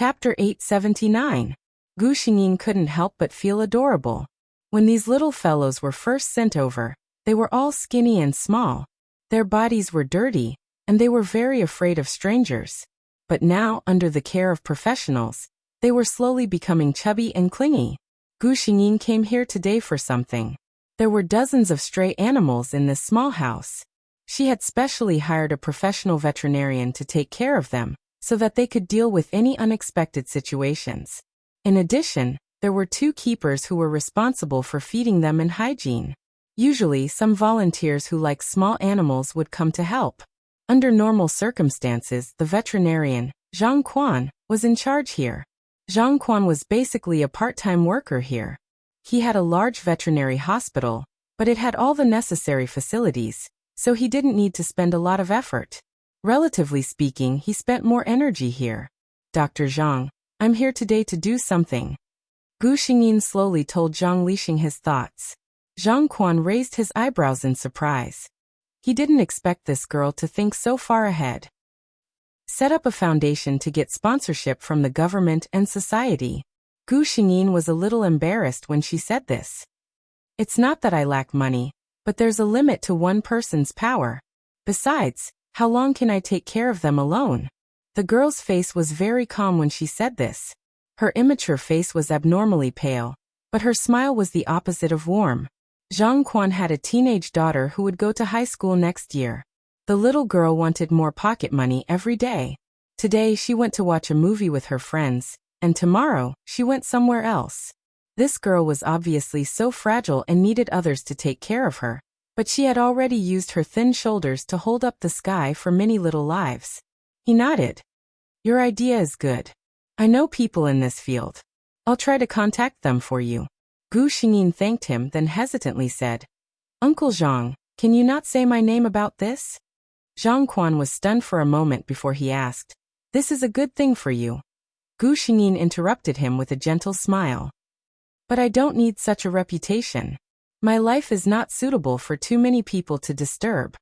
Chapter 879. Gu Xingyin couldn't help but feel adorable. When these little fellows were first sent over, they were all skinny and small. Their bodies were dirty, and they were very afraid of strangers. But now, under the care of professionals, they were slowly becoming chubby and clingy. Gu Xingyin came here today for something. There were dozens of stray animals in this small house. She had specially hired a professional veterinarian to take care of them, so that they could deal with any unexpected situations. In addition, there were 2 keepers who were responsible for feeding them and hygiene. Usually, some volunteers who like small animals would come to help. Under normal circumstances, the veterinarian, Zhang Quan, was in charge here. Zhang Quan was basically a part-time worker here. He had a large veterinary hospital, but it had all the necessary facilities, so he didn't need to spend a lot of effort. Relatively speaking, he spent more energy here. Dr. Zhang, I'm here today to do something. Gu Xingyin slowly told Zhang Lixing his thoughts. Zhang Quan raised his eyebrows in surprise. He didn't expect this girl to think so far ahead. Set up a foundation to get sponsorship from the government and society. Gu Xingyin was a little embarrassed when she said this. It's not that I lack money, but there's a limit to one person's power. Besides, how long can I take care of them alone? The girl's face was very calm when she said this. Her immature face was abnormally pale, but her smile was the opposite of warm. Zhang Quan had a teenage daughter who would go to high school next year. The little girl wanted more pocket money every day. Today she went to watch a movie with her friends, and tomorrow she went somewhere else. This girl was obviously so fragile and needed others to take care of her, but she had already used her thin shoulders to hold up the sky for many little lives. He nodded. Your idea is good. I know people in this field. I'll try to contact them for you. Gu Xingyin thanked him, then hesitantly said, Uncle Zhang, can you not say my name about this? Zhang Quan was stunned for a moment before he asked, This is a good thing for you. Gu Xingyin interrupted him with a gentle smile. But I don't need such a reputation. My life is not suitable for too many people to disturb.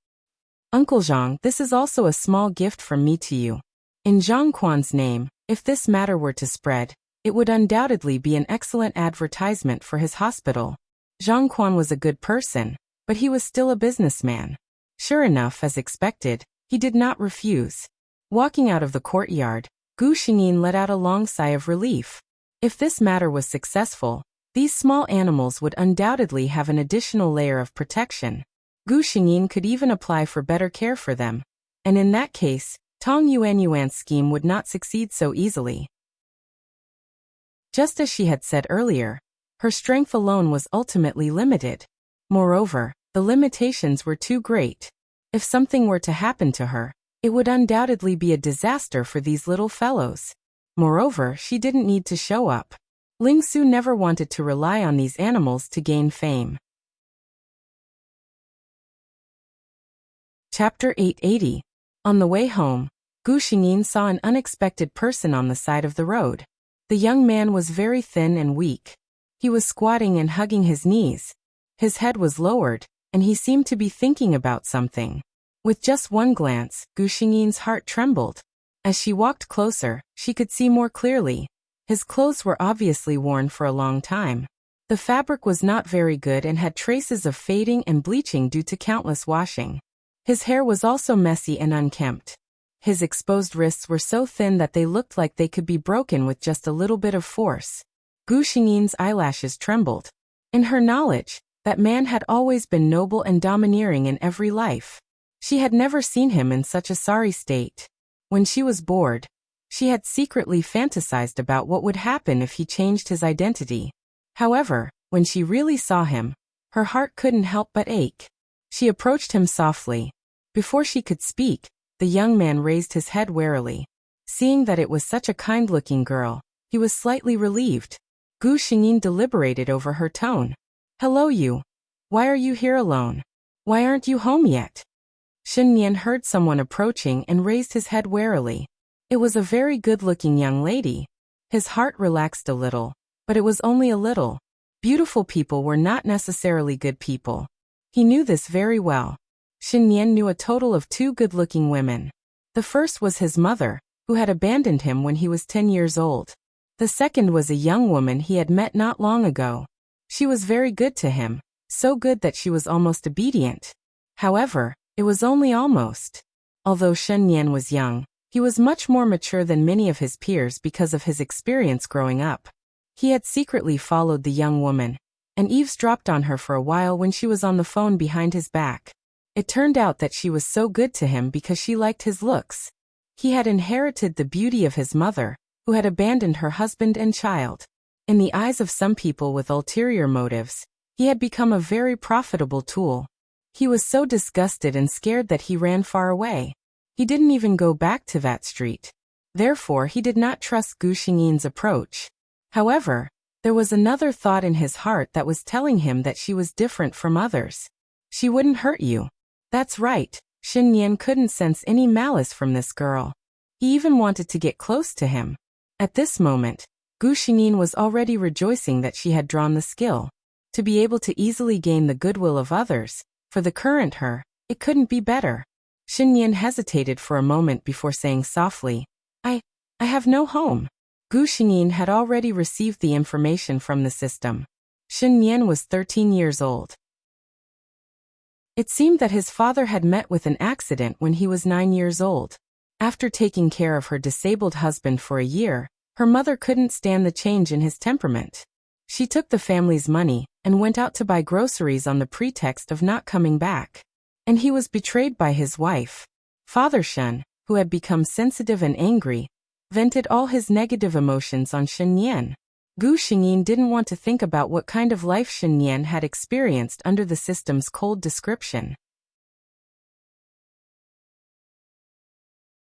Uncle Zhang, this is also a small gift from me to you. In Zhang Quan's name, if this matter were to spread, it would undoubtedly be an excellent advertisement for his hospital. Zhang Quan was a good person, but he was still a businessman. Sure enough, as expected, he did not refuse. Walking out of the courtyard, Gu Xingyin let out a long sigh of relief. If this matter was successful, these small animals would undoubtedly have an additional layer of protection. Gu Xingyin could even apply for better care for them. And in that case, Tong Yuanyuan's scheme would not succeed so easily. Just as she had said earlier, her strength alone was ultimately limited. Moreover, the limitations were too great. If something were to happen to her, it would undoubtedly be a disaster for these little fellows. Moreover, she didn't need to show up. Ling Su never wanted to rely on these animals to gain fame. Chapter 880. On the way home, Gu Xingyin saw an unexpected person on the side of the road. The young man was very thin and weak. He was squatting and hugging his knees. His head was lowered, and he seemed to be thinking about something. With just one glance, Gu Xingyin's heart trembled. As she walked closer, she could see more clearly. His clothes were obviously worn for a long time. The fabric was not very good and had traces of fading and bleaching due to countless washing. His hair was also messy and unkempt. His exposed wrists were so thin that they looked like they could be broken with just a little bit of force. Gu Xingyin's eyelashes trembled. In her knowledge, that man had always been noble and domineering in every life. She had never seen him in such a sorry state. When she was bored, she had secretly fantasized about what would happen if he changed his identity. However, when she really saw him, her heart couldn't help but ache. She approached him softly. Before she could speak, the young man raised his head warily. Seeing that it was such a kind-looking girl, he was slightly relieved. Gu Xingyin deliberated over her tone. Hello you. Why are you here alone? Why aren't you home yet? Shen Nian heard someone approaching and raised his head warily. It was a very good-looking young lady. His heart relaxed a little, but it was only a little. Beautiful people were not necessarily good people. He knew this very well. Shen Nian knew a total of 2 good-looking women. The first was his mother, who had abandoned him when he was 10 years old. The second was a young woman he had met not long ago. She was very good to him, so good that she was almost obedient. However, it was only almost. Although Shen Yan was young, he was much more mature than many of his peers because of his experience growing up. He had secretly followed the young woman, and eavesdropped on her for a while when she was on the phone behind his back. It turned out that she was so good to him because she liked his looks. He had inherited the beauty of his mother, who had abandoned her husband and child. In the eyes of some people with ulterior motives, he had become a very profitable tool. He was so disgusted and scared that he ran far away. He didn't even go back to that street. Therefore, he did not trust Gu Xingyin's approach. However, there was another thought in his heart that was telling him that she was different from others. She wouldn't hurt you. That's right, Shen Yan couldn't sense any malice from this girl. He even wanted to get close to him. At this moment, Gu Xingyin was already rejoicing that she had drawn the skill. To be able to easily gain the goodwill of others, for the current her, it couldn't be better. Shen Yan hesitated for a moment before saying softly, I have no home. Gu Xingyin had already received the information from the system. Shen Yan was 13 years old. It seemed that his father had met with an accident when he was 9 years old. After taking care of her disabled husband for a year, her mother couldn't stand the change in his temperament. She took the family's money and went out to buy groceries on the pretext of not coming back. And he was betrayed by his wife. Father Shen, who had become sensitive and angry, vented all his negative emotions on Shen Yan. Gu Xingyin didn't want to think about what kind of life Shen Yan had experienced under the system's cold description.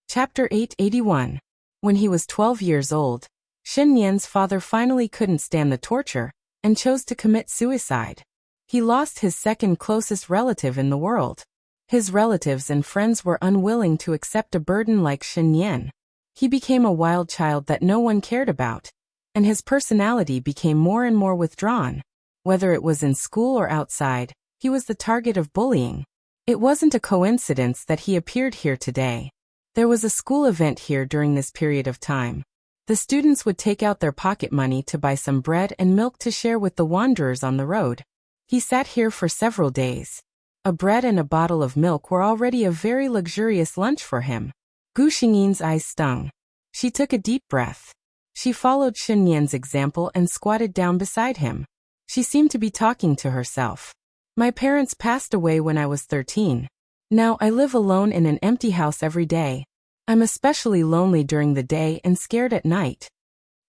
Chapter 881. When he was 12 years old, Shen Yan's father finally couldn't stand the torture and chose to commit suicide. He lost his second closest relative in the world. His relatives and friends were unwilling to accept a burden like Shen Yan. He became a wild child that no one cared about, and his personality became more and more withdrawn. Whether it was in school or outside, he was the target of bullying. It wasn't a coincidence that he appeared here today. There was a school event here during this period of time. The students would take out their pocket money to buy some bread and milk to share with the wanderers on the road. He sat here for several days. A bread and a bottle of milk were already a very luxurious lunch for him. Gu Xingyin's eyes stung. She took a deep breath. She followed Shen Yan's example and squatted down beside him. She seemed to be talking to herself. My parents passed away when I was 13. Now I live alone in an empty house every day. I'm especially lonely during the day and scared at night.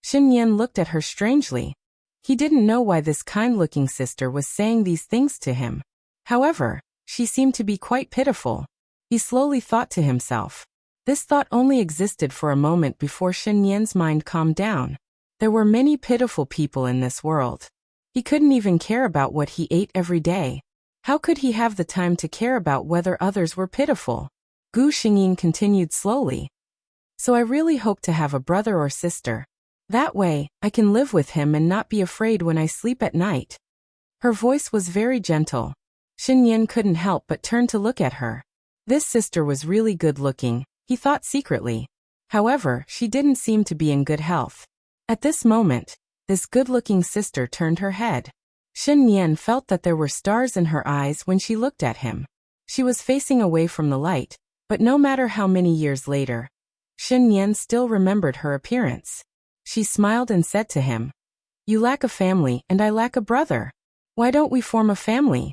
Shen Yan looked at her strangely. He didn't know why this kind-looking sister was saying these things to him. However, she seemed to be quite pitiful. He slowly thought to himself. This thought only existed for a moment before Shen Yan's mind calmed down. There were many pitiful people in this world. He couldn't even care about what he ate every day. How could he have the time to care about whether others were pitiful? Gu Xingyin continued slowly. So I really hope to have a brother or sister. That way, I can live with him and not be afraid when I sleep at night. Her voice was very gentle. Shen Yan couldn't help but turn to look at her. This sister was really good-looking, he thought secretly. However, she didn't seem to be in good health. At this moment, this good-looking sister turned her head. Shen Yan felt that there were stars in her eyes when she looked at him. She was facing away from the light, but no matter how many years later, Shen Yan still remembered her appearance. She smiled and said to him, "You lack a family and I lack a brother. Why don't we form a family?"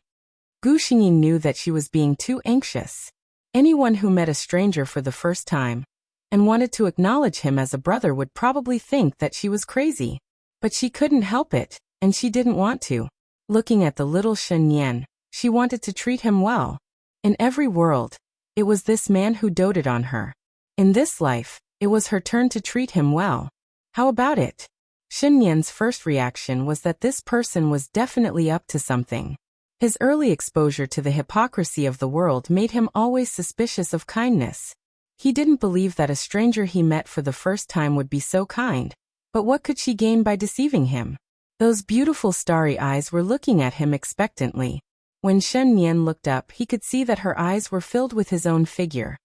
Gu Xingyin knew that she was being too anxious. Anyone who met a stranger for the first time and wanted to acknowledge him as a brother would probably think that she was crazy. But she couldn't help it, and she didn't want to. Looking at the little Shen Yan, she wanted to treat him well. In every world, it was this man who doted on her. In this life, it was her turn to treat him well. How about it? Shen Yan's first reaction was that this person was definitely up to something. His early exposure to the hypocrisy of the world made him always suspicious of kindness. He didn't believe that a stranger he met for the first time would be so kind. But what could she gain by deceiving him? Those beautiful starry eyes were looking at him expectantly. When Shen Yan looked up, he could see that her eyes were filled with his own figure.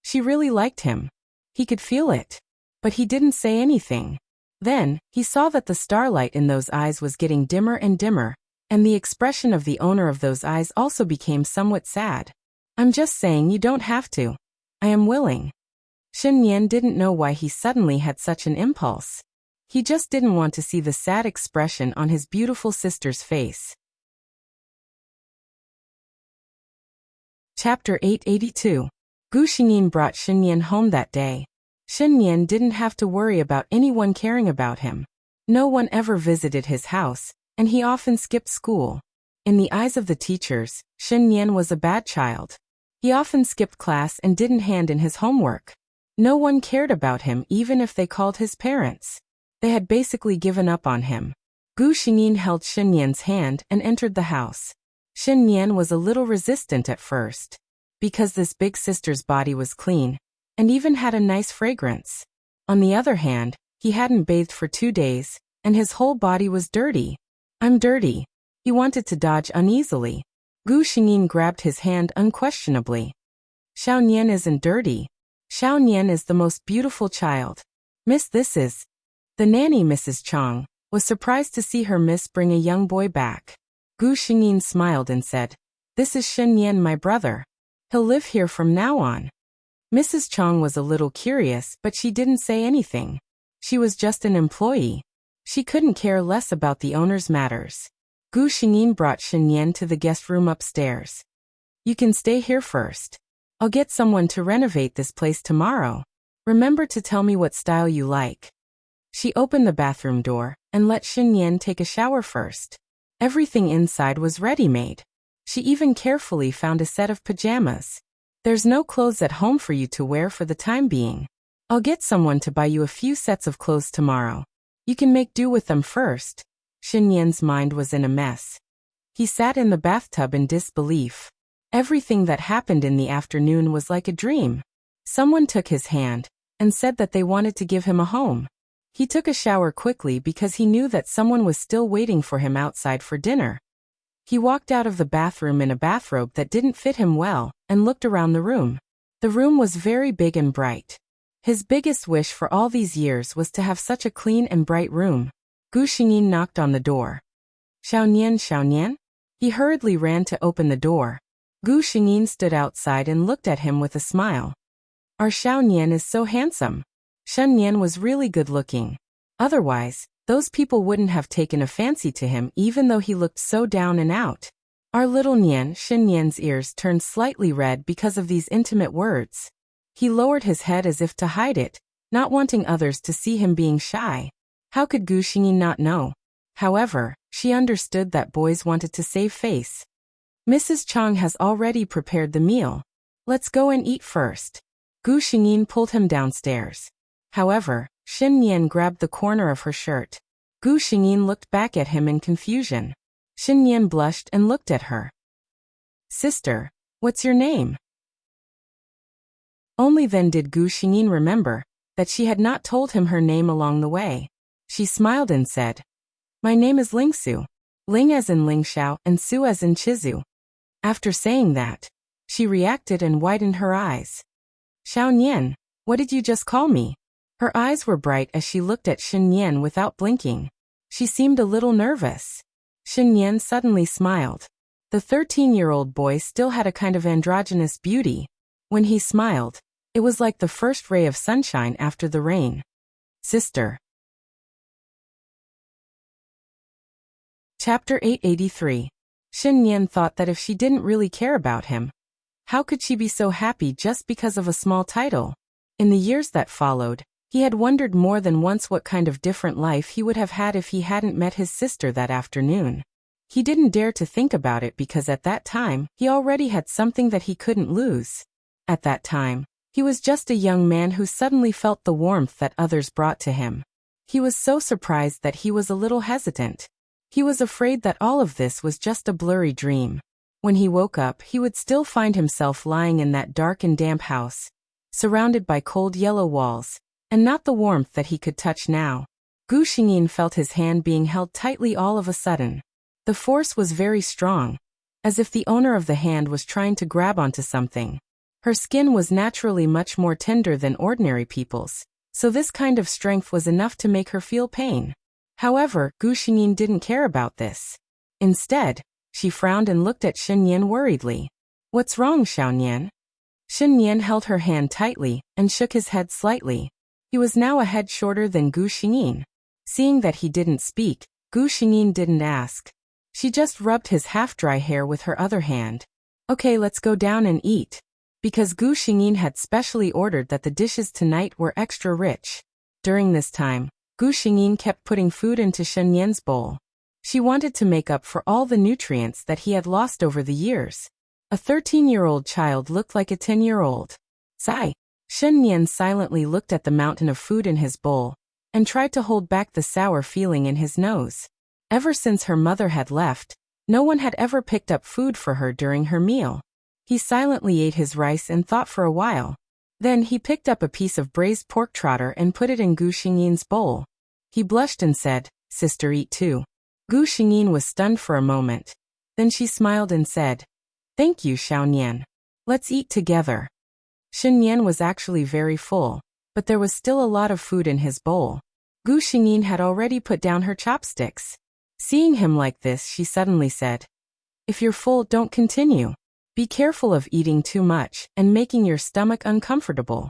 She really liked him. He could feel it. But he didn't say anything. Then, he saw that the starlight in those eyes was getting dimmer and dimmer, and the expression of the owner of those eyes also became somewhat sad. I'm just saying you don't have to. I am willing. Shen Yan didn't know why he suddenly had such an impulse. He just didn't want to see the sad expression on his beautiful sister's face. Chapter 882. Gu Xingyin brought Shen Yan home that day. Shen Yan didn't have to worry about anyone caring about him. No one ever visited his house, and he often skipped school. In the eyes of the teachers, Shen Yan was a bad child. He often skipped class and didn't hand in his homework. No one cared about him even if they called his parents. They had basically given up on him. Gu Xingyin held Shen Yan's hand and entered the house. Shen Yan was a little resistant at first. Because this big sister's body was clean, and even had a nice fragrance. On the other hand, he hadn't bathed for 2 days, and his whole body was dirty. I'm dirty. He wanted to dodge uneasily. Gu Xingyin grabbed his hand unquestionably. Xiao Nian isn't dirty. Xiao Nian is the most beautiful child. Miss, this is. The nanny, Mrs. Chang, was surprised to see her miss bring a young boy back. Gu Xingyin smiled and said, "This is Shen Yan, my brother. He'll live here from now on." Mrs. Chang was a little curious, but she didn't say anything. She was just an employee. She couldn't care less about the owner's matters. Gu Xingyin brought Shen Yan to the guest room upstairs. "You can stay here first. I'll get someone to renovate this place tomorrow. Remember to tell me what style you like." She opened the bathroom door and let Shen Yan take a shower first. Everything inside was ready-made. She even carefully found a set of pajamas. "There's no clothes at home for you to wear for the time being. I'll get someone to buy you a few sets of clothes tomorrow. You can make do with them first." Shen Yan's mind was in a mess. He sat in the bathtub in disbelief. Everything that happened in the afternoon was like a dream. Someone took his hand and said that they wanted to give him a home. He took a shower quickly because he knew that someone was still waiting for him outside for dinner. He walked out of the bathroom in a bathrobe that didn't fit him well and looked around the room. The room was very big and bright. His biggest wish for all these years was to have such a clean and bright room. Gu Xingyin knocked on the door. "Xiao Nian, Xiao Nian?" He hurriedly ran to open the door. Gu Xingyin stood outside and looked at him with a smile. "Our Xiao Nian is so handsome." Shen Yan was really good-looking. Otherwise, those people wouldn't have taken a fancy to him even though he looked so down and out. Our little Nian, Shen Yan's ears turned slightly red because of these intimate words. He lowered his head as if to hide it, not wanting others to see him being shy. How could Gu Xingyin not know? However, she understood that boys wanted to save face. "Mrs. Chang has already prepared the meal. Let's go and eat first." Gu Xingyin pulled him downstairs. However, Shen Yan grabbed the corner of her shirt. Gu Xingyin looked back at him in confusion. Shen Yan blushed and looked at her. "Sister, what's your name?" Only then did Gu Xingyin remember that she had not told him her name along the way. She smiled and said, "My name is Ling Su. Ling as in Ling Xiao and Su as in Chizu." After saying that, she reacted and widened her eyes. "Xiao Nian, what did you just call me?" Her eyes were bright as she looked at Shen Yan without blinking. She seemed a little nervous. Shen Yan suddenly smiled. The 13-year-old boy still had a kind of androgynous beauty. When he smiled, it was like the first ray of sunshine after the rain. "Sister." Chapter 883. Shen Yan thought that if she didn't really care about him, how could she be so happy just because of a small title? In the years that followed, he had wondered more than once what kind of different life he would have had if he hadn't met his sister that afternoon. He didn't dare to think about it because at that time, he already had something that he couldn't lose. At that time, he was just a young man who suddenly felt the warmth that others brought to him. He was so surprised that he was a little hesitant. He was afraid that all of this was just a blurry dream. When he woke up, he would still find himself lying in that dark and damp house, surrounded by cold yellow walls, and not the warmth that he could touch now. Gu Xingyin felt his hand being held tightly all of a sudden. The force was very strong, as if the owner of the hand was trying to grab onto something. Her skin was naturally much more tender than ordinary people's, so this kind of strength was enough to make her feel pain. However, Gu Xingyin didn't care about this. Instead, she frowned and looked at Shen Yan worriedly. "What's wrong, Xiaonian?" Shen Yan held her hand tightly and shook his head slightly. He was now a head shorter than Gu Xingyin. Seeing that he didn't speak, Gu Xingyin didn't ask. She just rubbed his half-dry hair with her other hand. "Okay, let's go down and eat." Because Gu Xingyin had specially ordered that the dishes tonight were extra rich. During this time, Gu Xingyin kept putting food into Shen Yan's bowl. She wanted to make up for all the nutrients that he had lost over the years. A 13-year-old child looked like a 10-year-old. Sigh. Shen Yan silently looked at the mountain of food in his bowl and tried to hold back the sour feeling in his nose. Ever since her mother had left, no one had ever picked up food for her during her meal. He silently ate his rice and thought for a while. Then he picked up a piece of braised pork trotter and put it in Gu Xingyin's bowl. He blushed and said, "Sister, eat too." Gu Xingyin was stunned for a moment. Then she smiled and said, "Thank you, Xiaonian. Let's eat together." Shen Yan was actually very full, but there was still a lot of food in his bowl. Gu Xingyin had already put down her chopsticks. Seeing him like this, she suddenly said, "If you're full, don't continue. Be careful of eating too much and making your stomach uncomfortable."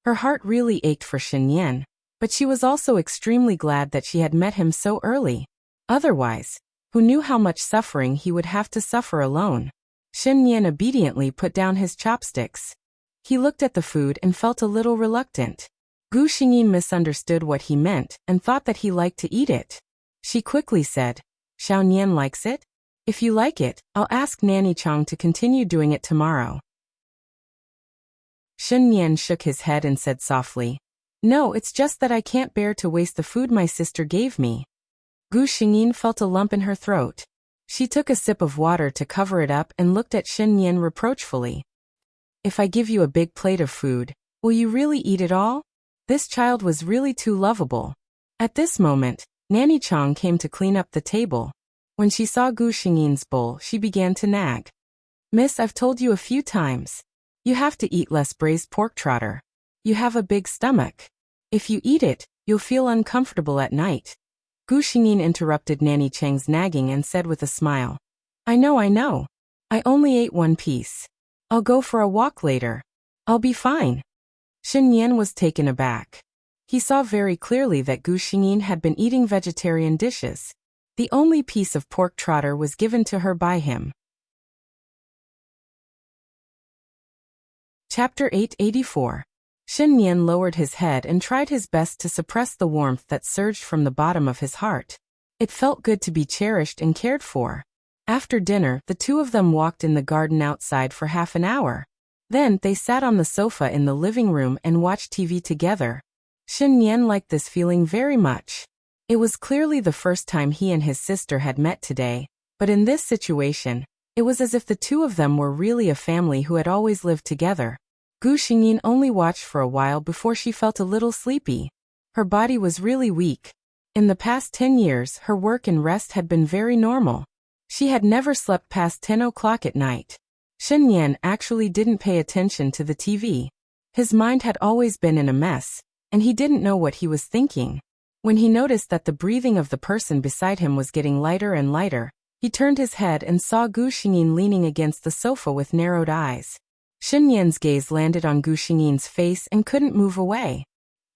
Her heart really ached for Shen Yan, but she was also extremely glad that she had met him so early. Otherwise, who knew how much suffering he would have to suffer alone? Shen Yan obediently put down his chopsticks. He looked at the food and felt a little reluctant. Gu Xingyin misunderstood what he meant and thought that he liked to eat it. She quickly said, "Xiaonian likes it? If you like it, I'll ask Nanny Chang to continue doing it tomorrow." Shen Yan shook his head and said softly, "No, it's just that I can't bear to waste the food my sister gave me." Gu Xingyin felt a lump in her throat. She took a sip of water to cover it up and looked at Shen Yan reproachfully. "If I give you a big plate of food, will you really eat it all?" This child was really too lovable. At this moment, Nanny Chang came to clean up the table. When she saw Gu Xingyin's bowl, she began to nag. "Miss, I've told you a few times. You have to eat less braised pork trotter. You have a big stomach. If you eat it, you'll feel uncomfortable at night." Gu Xingyin interrupted Nanny Chang's nagging and said with a smile, I know. I only ate one piece. I'll go for a walk later. I'll be fine." Shen Yan was taken aback. He saw very clearly that Gu Xingyin had been eating vegetarian dishes. The only piece of pork trotter was given to her by him. Chapter 884. Shen Yan lowered his head and tried his best to suppress the warmth that surged from the bottom of his heart. It felt good to be cherished and cared for. After dinner, the two of them walked in the garden outside for half an hour. Then they sat on the sofa in the living room and watched TV together. Shen Yan liked this feeling very much. It was clearly the first time he and his sister had met today, but in this situation, it was as if the two of them were really a family who had always lived together. Gu Xingyin only watched for a while before she felt a little sleepy. Her body was really weak. In the past 10 years, her work and rest had been very normal. She had never slept past 10 o'clock at night. Shen Yan actually didn't pay attention to the TV. His mind had always been in a mess, and he didn't know what he was thinking. When he noticed that the breathing of the person beside him was getting lighter and lighter, he turned his head and saw Gu Xingyin leaning against the sofa with narrowed eyes. Shen Yan's gaze landed on Gu Xingyin's face and couldn't move away.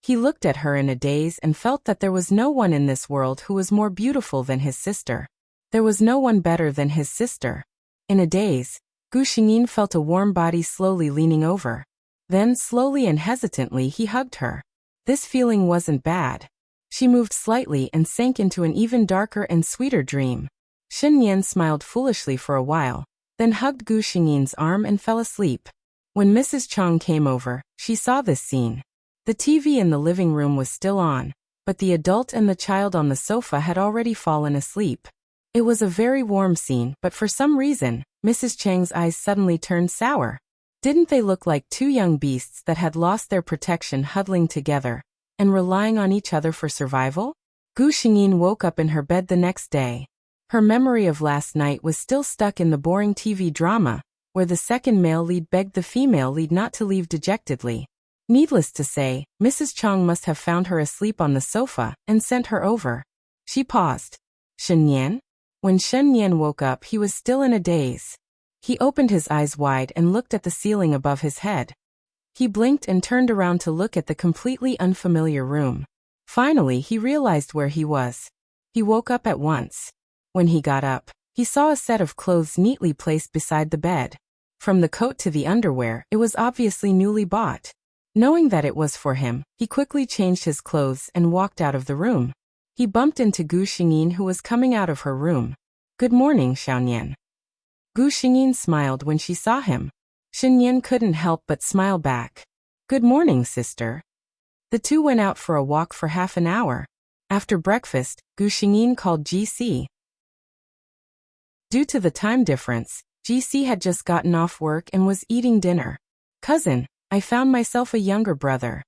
He looked at her in a daze and felt that there was no one in this world who was more beautiful than his sister. There was no one better than his sister. In a daze, Gu Xingyin felt a warm body slowly leaning over. Then, slowly and hesitantly, he hugged her. This feeling wasn't bad. She moved slightly and sank into an even darker and sweeter dream. Shen Yan smiled foolishly for a while, then hugged Gu Xingyin's arm and fell asleep. When Mrs. Chang came over, she saw this scene. The TV in the living room was still on, but the adult and the child on the sofa had already fallen asleep. It was a very warm scene, but for some reason, Mrs. Chang's eyes suddenly turned sour. Didn't they look like two young beasts that had lost their protection huddling together and relying on each other for survival? Gu Xingyin woke up in her bed the next day. Her memory of last night was still stuck in the boring TV drama, where the second male lead begged the female lead not to leave dejectedly. Needless to say, Mrs. Chong must have found her asleep on the sofa and sent her over. She paused. Shen Yan? When Shen Yan woke up, he was still in a daze. He opened his eyes wide and looked at the ceiling above his head. He blinked and turned around to look at the completely unfamiliar room. Finally, he realized where he was. He woke up at once. When he got up, he saw a set of clothes neatly placed beside the bed. From the coat to the underwear, it was obviously newly bought. Knowing that it was for him, he quickly changed his clothes and walked out of the room. He bumped into Gu Xingyin, who was coming out of her room. "Good morning, Xiaonian." Gu Xingyin smiled when she saw him. Shen Yan couldn't help but smile back. "Good morning, sister." The two went out for a walk for half an hour. After breakfast, Gu Xingyin called GC. Due to the time difference, GC had just gotten off work and was eating dinner. "Cousin, I found myself a younger brother."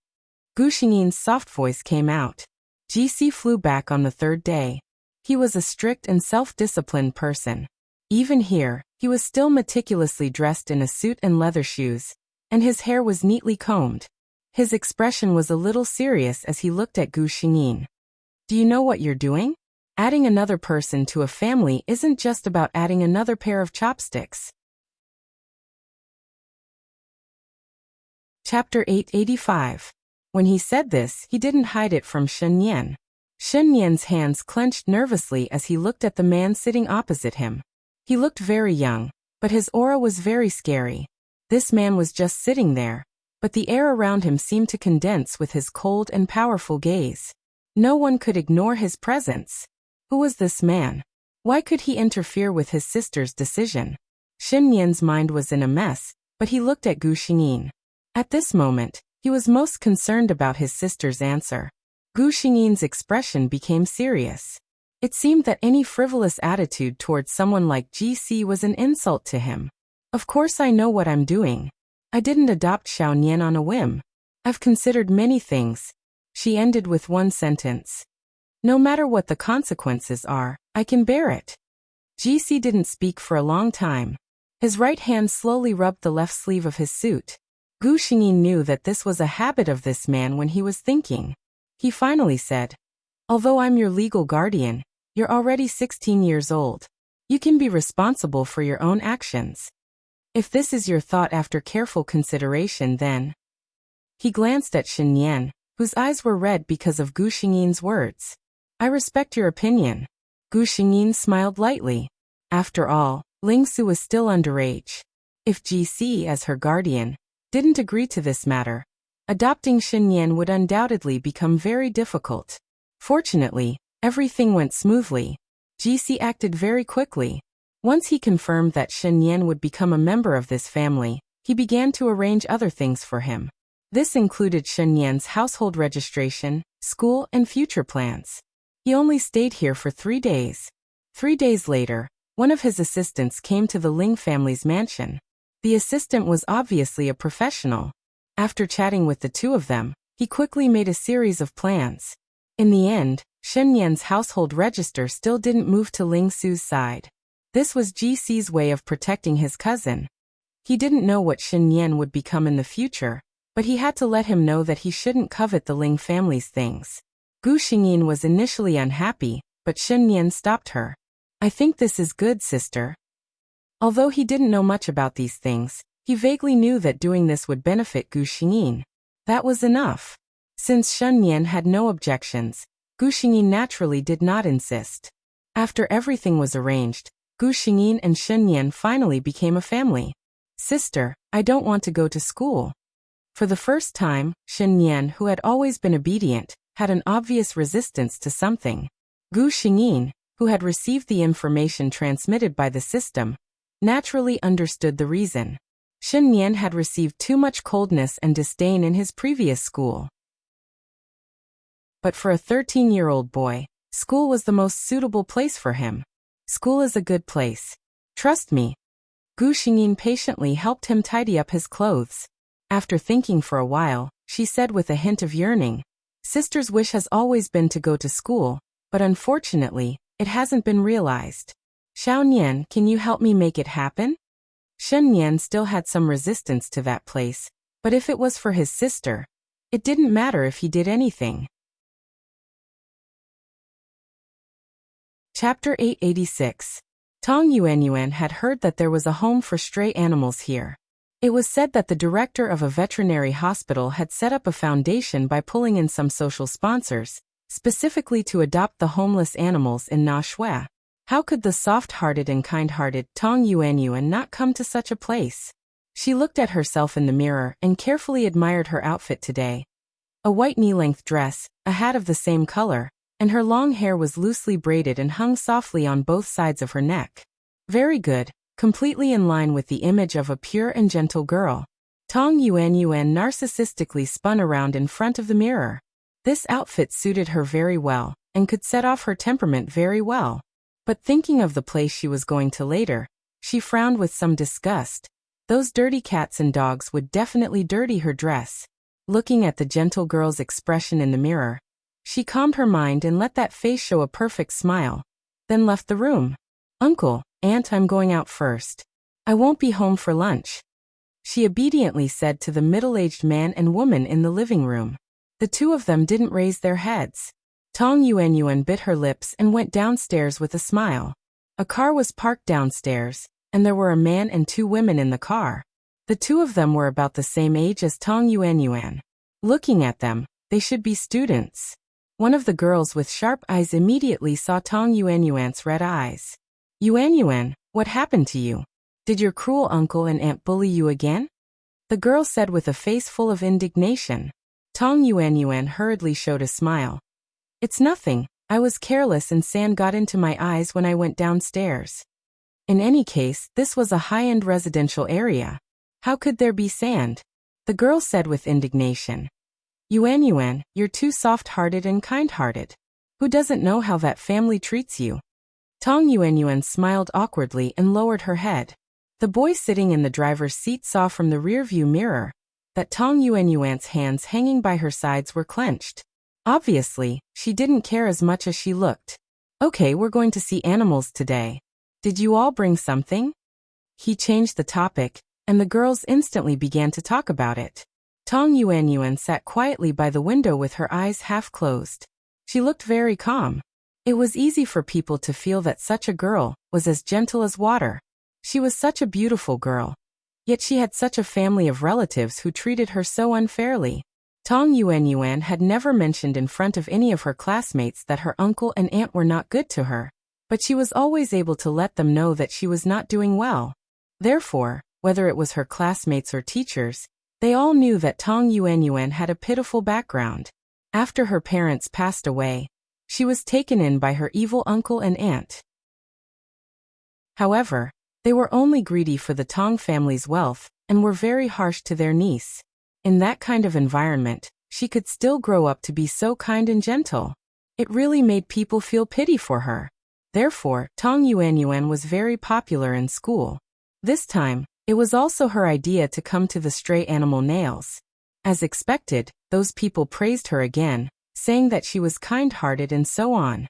Gu Xingyin's soft voice came out. GC flew back on the third day. He was a strict and self-disciplined person. Even here, he was still meticulously dressed in a suit and leather shoes, and his hair was neatly combed. His expression was a little serious as he looked at Gu Xingyin. "Do you know what you're doing? Adding another person to a family isn't just about adding another pair of chopsticks." Chapter 885. When he said this, he didn't hide it from Shen Yan. Shen Yan's hands clenched nervously as he looked at the man sitting opposite him. He looked very young, but his aura was very scary. This man was just sitting there, but the air around him seemed to condense with his cold and powerful gaze. No one could ignore his presence. Who was this man? Why could he interfere with his sister's decision? Shen Yan's mind was in a mess, but he looked at Gu Xingyin. At this moment, he was most concerned about his sister's answer. Gu Xingyin's expression became serious. It seemed that any frivolous attitude towards someone like GC was an insult to him. "Of course I know what I'm doing. I didn't adopt Xiaonian on a whim. I've considered many things." She ended with one sentence. "No matter what the consequences are, I can bear it." GC didn't speak for a long time. His right hand slowly rubbed the left sleeve of his suit. Gu Xingyin knew that this was a habit of this man when he was thinking. He finally said, "Although I'm your legal guardian, you're already 16 years old. You can be responsible for your own actions. If this is your thought after careful consideration, then..." He glanced at Shen Yan, whose eyes were red because of Gu Xingyin's words. "I respect your opinion." Gu Xingyin smiled lightly. After all, Ling Su was still underage. If GC, as her guardian, didn't agree to this matter, adopting Shen Yan would undoubtedly become very difficult. Fortunately, everything went smoothly. GC acted very quickly. Once he confirmed that Shen Yan would become a member of this family, he began to arrange other things for him. This included Shen Yan's household registration, school, and future plans. He only stayed here for 3 days. 3 days later, one of his assistants came to the Ling family's mansion. The assistant was obviously a professional. After chatting with the two of them, he quickly made a series of plans. In the end, Shen Yan's household register still didn't move to Ling Su's side. This was GC's way of protecting his cousin. He didn't know what Shen Yan would become in the future, but he had to let him know that he shouldn't covet the Ling family's things. Gu Xingyin was initially unhappy, but Shen Yan stopped her. "I think this is good, sister." Although he didn't know much about these things, he vaguely knew that doing this would benefit Gu Xingyin. That was enough. Since Shen Yan had no objections, Gu Xingyin naturally did not insist. After everything was arranged, Gu Xingyin and Shen Yan finally became a family. "Sister, I don't want to go to school." For the first time, Shen Yan, who had always been obedient, had an obvious resistance to something. Gu Xingyin, who had received the information transmitted by the system, naturally understood the reason. Shen Yan had received too much coldness and disdain in his previous school. But for a 13-year-old boy, school was the most suitable place for him. "School is a good place. Trust me." Gu Xingyin patiently helped him tidy up his clothes. After thinking for a while, she said with a hint of yearning, "Sister's wish has always been to go to school, but unfortunately, it hasn't been realized. Xiaonian, can you help me make it happen?" Shen Yan still had some resistance to that place, but if it was for his sister, it didn't matter if he did anything. Chapter 886. Tong Yuanyuan had heard that there was a home for stray animals here. It was said that the director of a veterinary hospital had set up a foundation by pulling in some social sponsors, specifically to adopt the homeless animals in Na Shui. How could the soft-hearted and kind-hearted Tong Yuanyuan not come to such a place? She looked at herself in the mirror and carefully admired her outfit today. A white knee-length dress, a hat of the same color, and her long hair was loosely braided and hung softly on both sides of her neck. Very good, completely in line with the image of a pure and gentle girl. Tong Yuanyuan narcissistically spun around in front of the mirror. This outfit suited her very well, and could set off her temperament very well. But thinking of the place she was going to later, she frowned with some disgust. Those dirty cats and dogs would definitely dirty her dress. Looking at the gentle girl's expression in the mirror, she calmed her mind and let that face show a perfect smile, then left the room. "Uncle, Aunt, I'm going out first. I won't be home for lunch," she obediently said to the middle-aged man and woman in the living room. The two of them didn't raise their heads. Tong Yuanyuan bit her lips and went downstairs with a smile. A car was parked downstairs, and there were a man and two women in the car. The two of them were about the same age as Tong Yuanyuan. Looking at them, they should be students. One of the girls with sharp eyes immediately saw Tong Yuanyuan's red eyes. "Yuanyuan, what happened to you? Did your cruel uncle and aunt bully you again?" the girl said with a face full of indignation. Tong Yuanyuan hurriedly showed a smile. "It's nothing, I was careless and sand got into my eyes when I went downstairs." In any case, this was a high-end residential area. How could there be sand? The girl said with indignation. "Yuanyuan, you're too soft-hearted and kind-hearted. Who doesn't know how that family treats you?" Tong Yuanyuan smiled awkwardly and lowered her head. The boy sitting in the driver's seat saw from the rear-view mirror that Tong Yuanyuan's hands hanging by her sides were clenched. Obviously, she didn't care as much as she looked. "Okay, we're going to see animals today. Did you all bring something?" He changed the topic, and the girls instantly began to talk about it. Tong Yuanyuan sat quietly by the window with her eyes half closed. She looked very calm. It was easy for people to feel that such a girl was as gentle as water. She was such a beautiful girl. Yet she had such a family of relatives who treated her so unfairly. Tong Yuanyuan had never mentioned in front of any of her classmates that her uncle and aunt were not good to her, but she was always able to let them know that she was not doing well. Therefore, whether it was her classmates or teachers, they all knew that Tong Yuanyuan had a pitiful background. After her parents passed away, she was taken in by her evil uncle and aunt. However, they were only greedy for the Tong family's wealth and were very harsh to their niece. In that kind of environment, she could still grow up to be so kind and gentle. It really made people feel pity for her. Therefore, Tong Yuanyuan was very popular in school. This time, it was also her idea to come to the stray animal nails. As expected, those people praised her again, saying that she was kind-hearted and so on.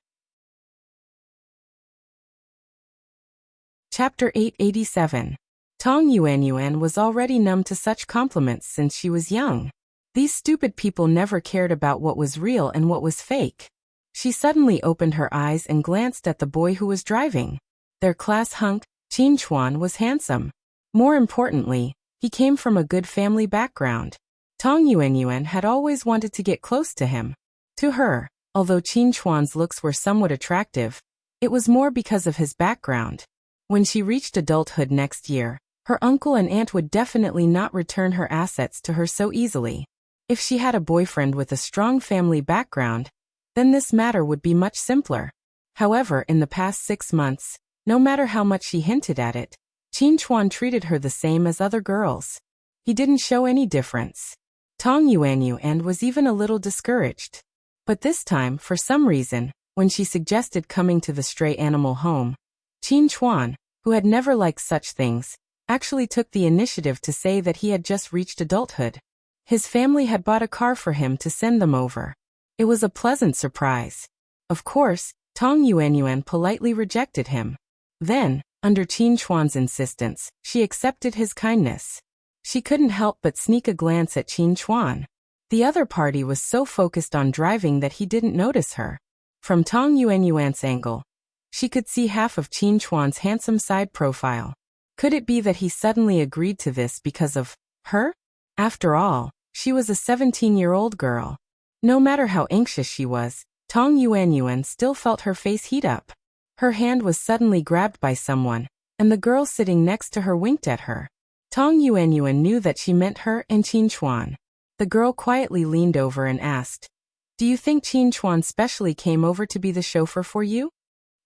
Chapter 887. Tong Yuanyuan was already numb to such compliments since she was young. These stupid people never cared about what was real and what was fake. She suddenly opened her eyes and glanced at the boy who was driving. Their class hunk, Qin Chuan, was handsome. More importantly, he came from a good family background. Tong Yuanyuan had always wanted to get close to him. To her, although Qin Chuan's looks were somewhat attractive, it was more because of his background. When she reached adulthood next year, her uncle and aunt would definitely not return her assets to her so easily. If she had a boyfriend with a strong family background, then this matter would be much simpler. However, in the past 6 months, no matter how much she hinted at it, Qin Chuan treated her the same as other girls. He didn't show any difference. Tong Yuanyuan was even a little discouraged. But this time, for some reason, when she suggested coming to the stray animal home, Qin Chuan, who had never liked such things, actually took the initiative to say that he had just reached adulthood. His family had bought a car for him to send them over. It was a pleasant surprise. Of course, Tong Yuanyuan politely rejected him. Then, Under Qin Chuan's insistence, she accepted his kindness. She couldn't help but sneak a glance at Qin Chuan. The other party was so focused on driving that he didn't notice her. From Tong Yuanyuan's angle, she could see half of Qin Chuan's handsome side profile. Could it be that he suddenly agreed to this because of her? After all, she was a 17-year-old girl. No matter how anxious she was, Tong Yuanyuan still felt her face heat up. Her hand was suddenly grabbed by someone, and the girl sitting next to her winked at her. Tong Yuanyuan knew that she meant her and Qin Chuan. The girl quietly leaned over and asked, "Do you think Qin Chuan specially came over to be the chauffeur for you?"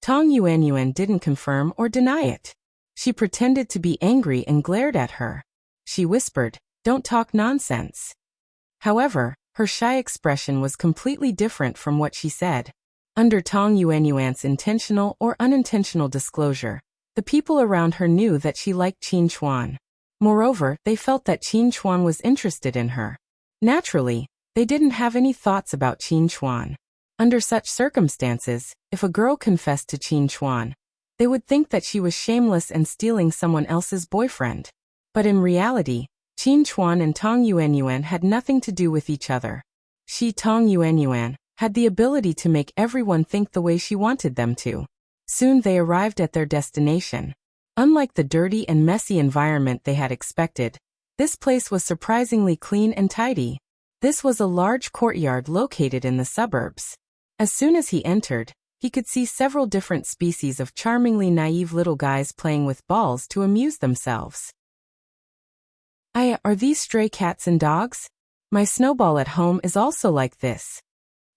Tong Yuanyuan didn't confirm or deny it. She pretended to be angry and glared at her. She whispered, "Don't talk nonsense." However, her shy expression was completely different from what she said. Under Tong Yuanyuan's intentional or unintentional disclosure, the people around her knew that she liked Qin Chuan. Moreover, they felt that Qin Chuan was interested in her. Naturally, they didn't have any thoughts about Qin Chuan. Under such circumstances, if a girl confessed to Qin Chuan, they would think that she was shameless and stealing someone else's boyfriend. But in reality, Qin Chuan and Tong Yuanyuan had nothing to do with each other. She, Tong Yuanyuan, had the ability to make everyone think the way she wanted them to. Soon they arrived at their destination. Unlike the dirty and messy environment they had expected, this place was surprisingly clean and tidy. This was a large courtyard located in the suburbs. As soon as he entered, he could see several different species of charmingly naive little guys playing with balls to amuse themselves. Are these stray cats and dogs? My snowball at home is also like this."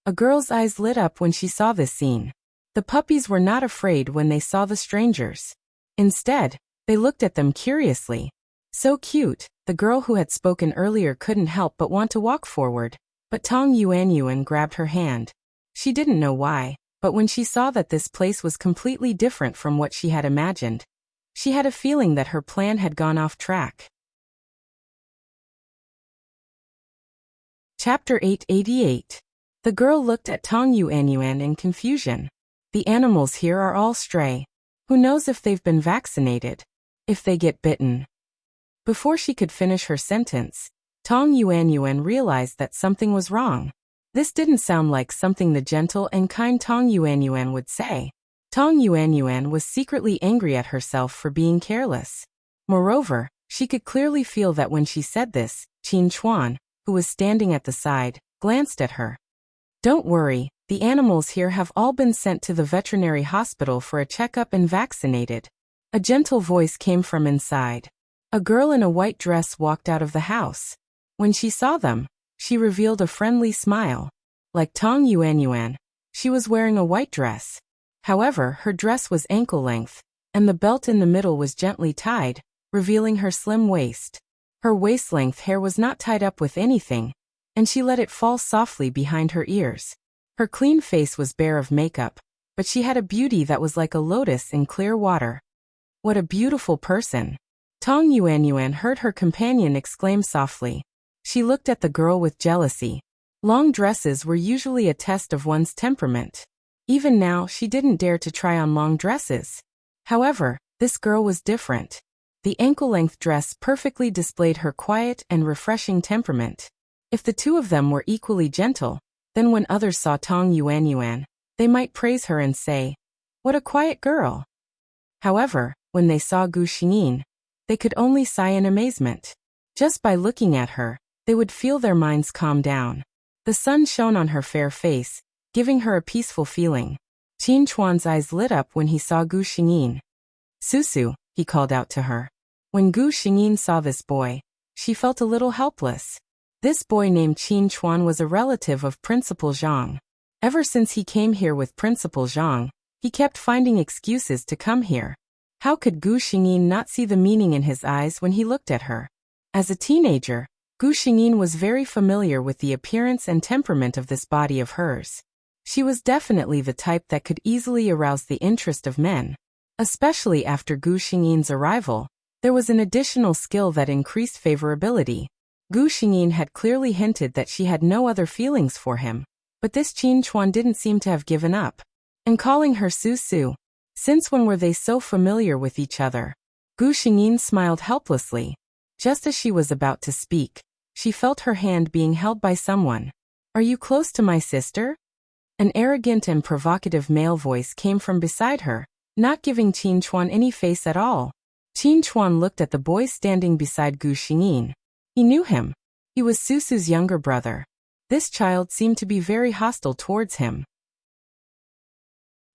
A girl's eyes lit up when she saw this scene. The puppies were not afraid when they saw the strangers. Instead, they looked at them curiously. So cute, the girl who had spoken earlier couldn't help but want to walk forward, but Tong Yuanyuan grabbed her hand. She didn't know why, but when she saw that this place was completely different from what she had imagined, she had a feeling that her plan had gone off track. Chapter 888. The girl looked at Tong Yuanyuan in confusion. The animals here are all stray. Who knows if they've been vaccinated? If they get bitten? Before she could finish her sentence, Tong Yuanyuan realized that something was wrong. This didn't sound like something the gentle and kind Tong Yuanyuan would say. Tong Yuanyuan was secretly angry at herself for being careless. Moreover, she could clearly feel that when she said this, Qin Chuan, who was standing at the side, glanced at her. "Don't worry, the animals here have all been sent to the veterinary hospital for a checkup and vaccinated." A gentle voice came from inside. A girl in a white dress walked out of the house. When she saw them, she revealed a friendly smile. Like Tong Yuanyuan, she was wearing a white dress. However, her dress was ankle-length, and the belt in the middle was gently tied, revealing her slim waist. Her waist-length hair was not tied up with anything, and she let it fall softly behind her ears. Her clean face was bare of makeup, but she had a beauty that was like a lotus in clear water. "What a beautiful person!" Tong Yuanyuan heard her companion exclaim softly. She looked at the girl with jealousy. Long dresses were usually a test of one's temperament. Even now, she didn't dare to try on long dresses. However, this girl was different. The ankle-length dress perfectly displayed her quiet and refreshing temperament. If the two of them were equally gentle, then when others saw Tong Yuanyuan, they might praise her and say, "What a quiet girl." However, when they saw Gu Xingyin, they could only sigh in amazement. Just by looking at her, they would feel their minds calm down. The sun shone on her fair face, giving her a peaceful feeling. Qin Chuan's eyes lit up when he saw Gu Xingyin. "Susu," he called out to her. When Gu Xingyin saw this boy, she felt a little helpless. This boy named Qin Chuan was a relative of Principal Zhang. Ever since he came here with Principal Zhang, he kept finding excuses to come here. How could Gu Xingyin not see the meaning in his eyes when he looked at her? As a teenager, Gu Xingyin was very familiar with the appearance and temperament of this body of hers. She was definitely the type that could easily arouse the interest of men. Especially after Gu Xingyin's arrival, there was an additional skill that increased favorability. Gu Xingyin had clearly hinted that she had no other feelings for him, but this Qin Chuan didn't seem to have given up. And calling her Su Su, Since when were they so familiar with each other? Gu Xingyin smiled helplessly. Just as she was about to speak, she felt her hand being held by someone. Are you close to my sister? An arrogant and provocative male voice came from beside her, not giving Qin Chuan any face at all. Qin Chuan looked at the boy standing beside Gu Xingyin. He knew him. He was Susu's younger brother. This child seemed to be very hostile towards him.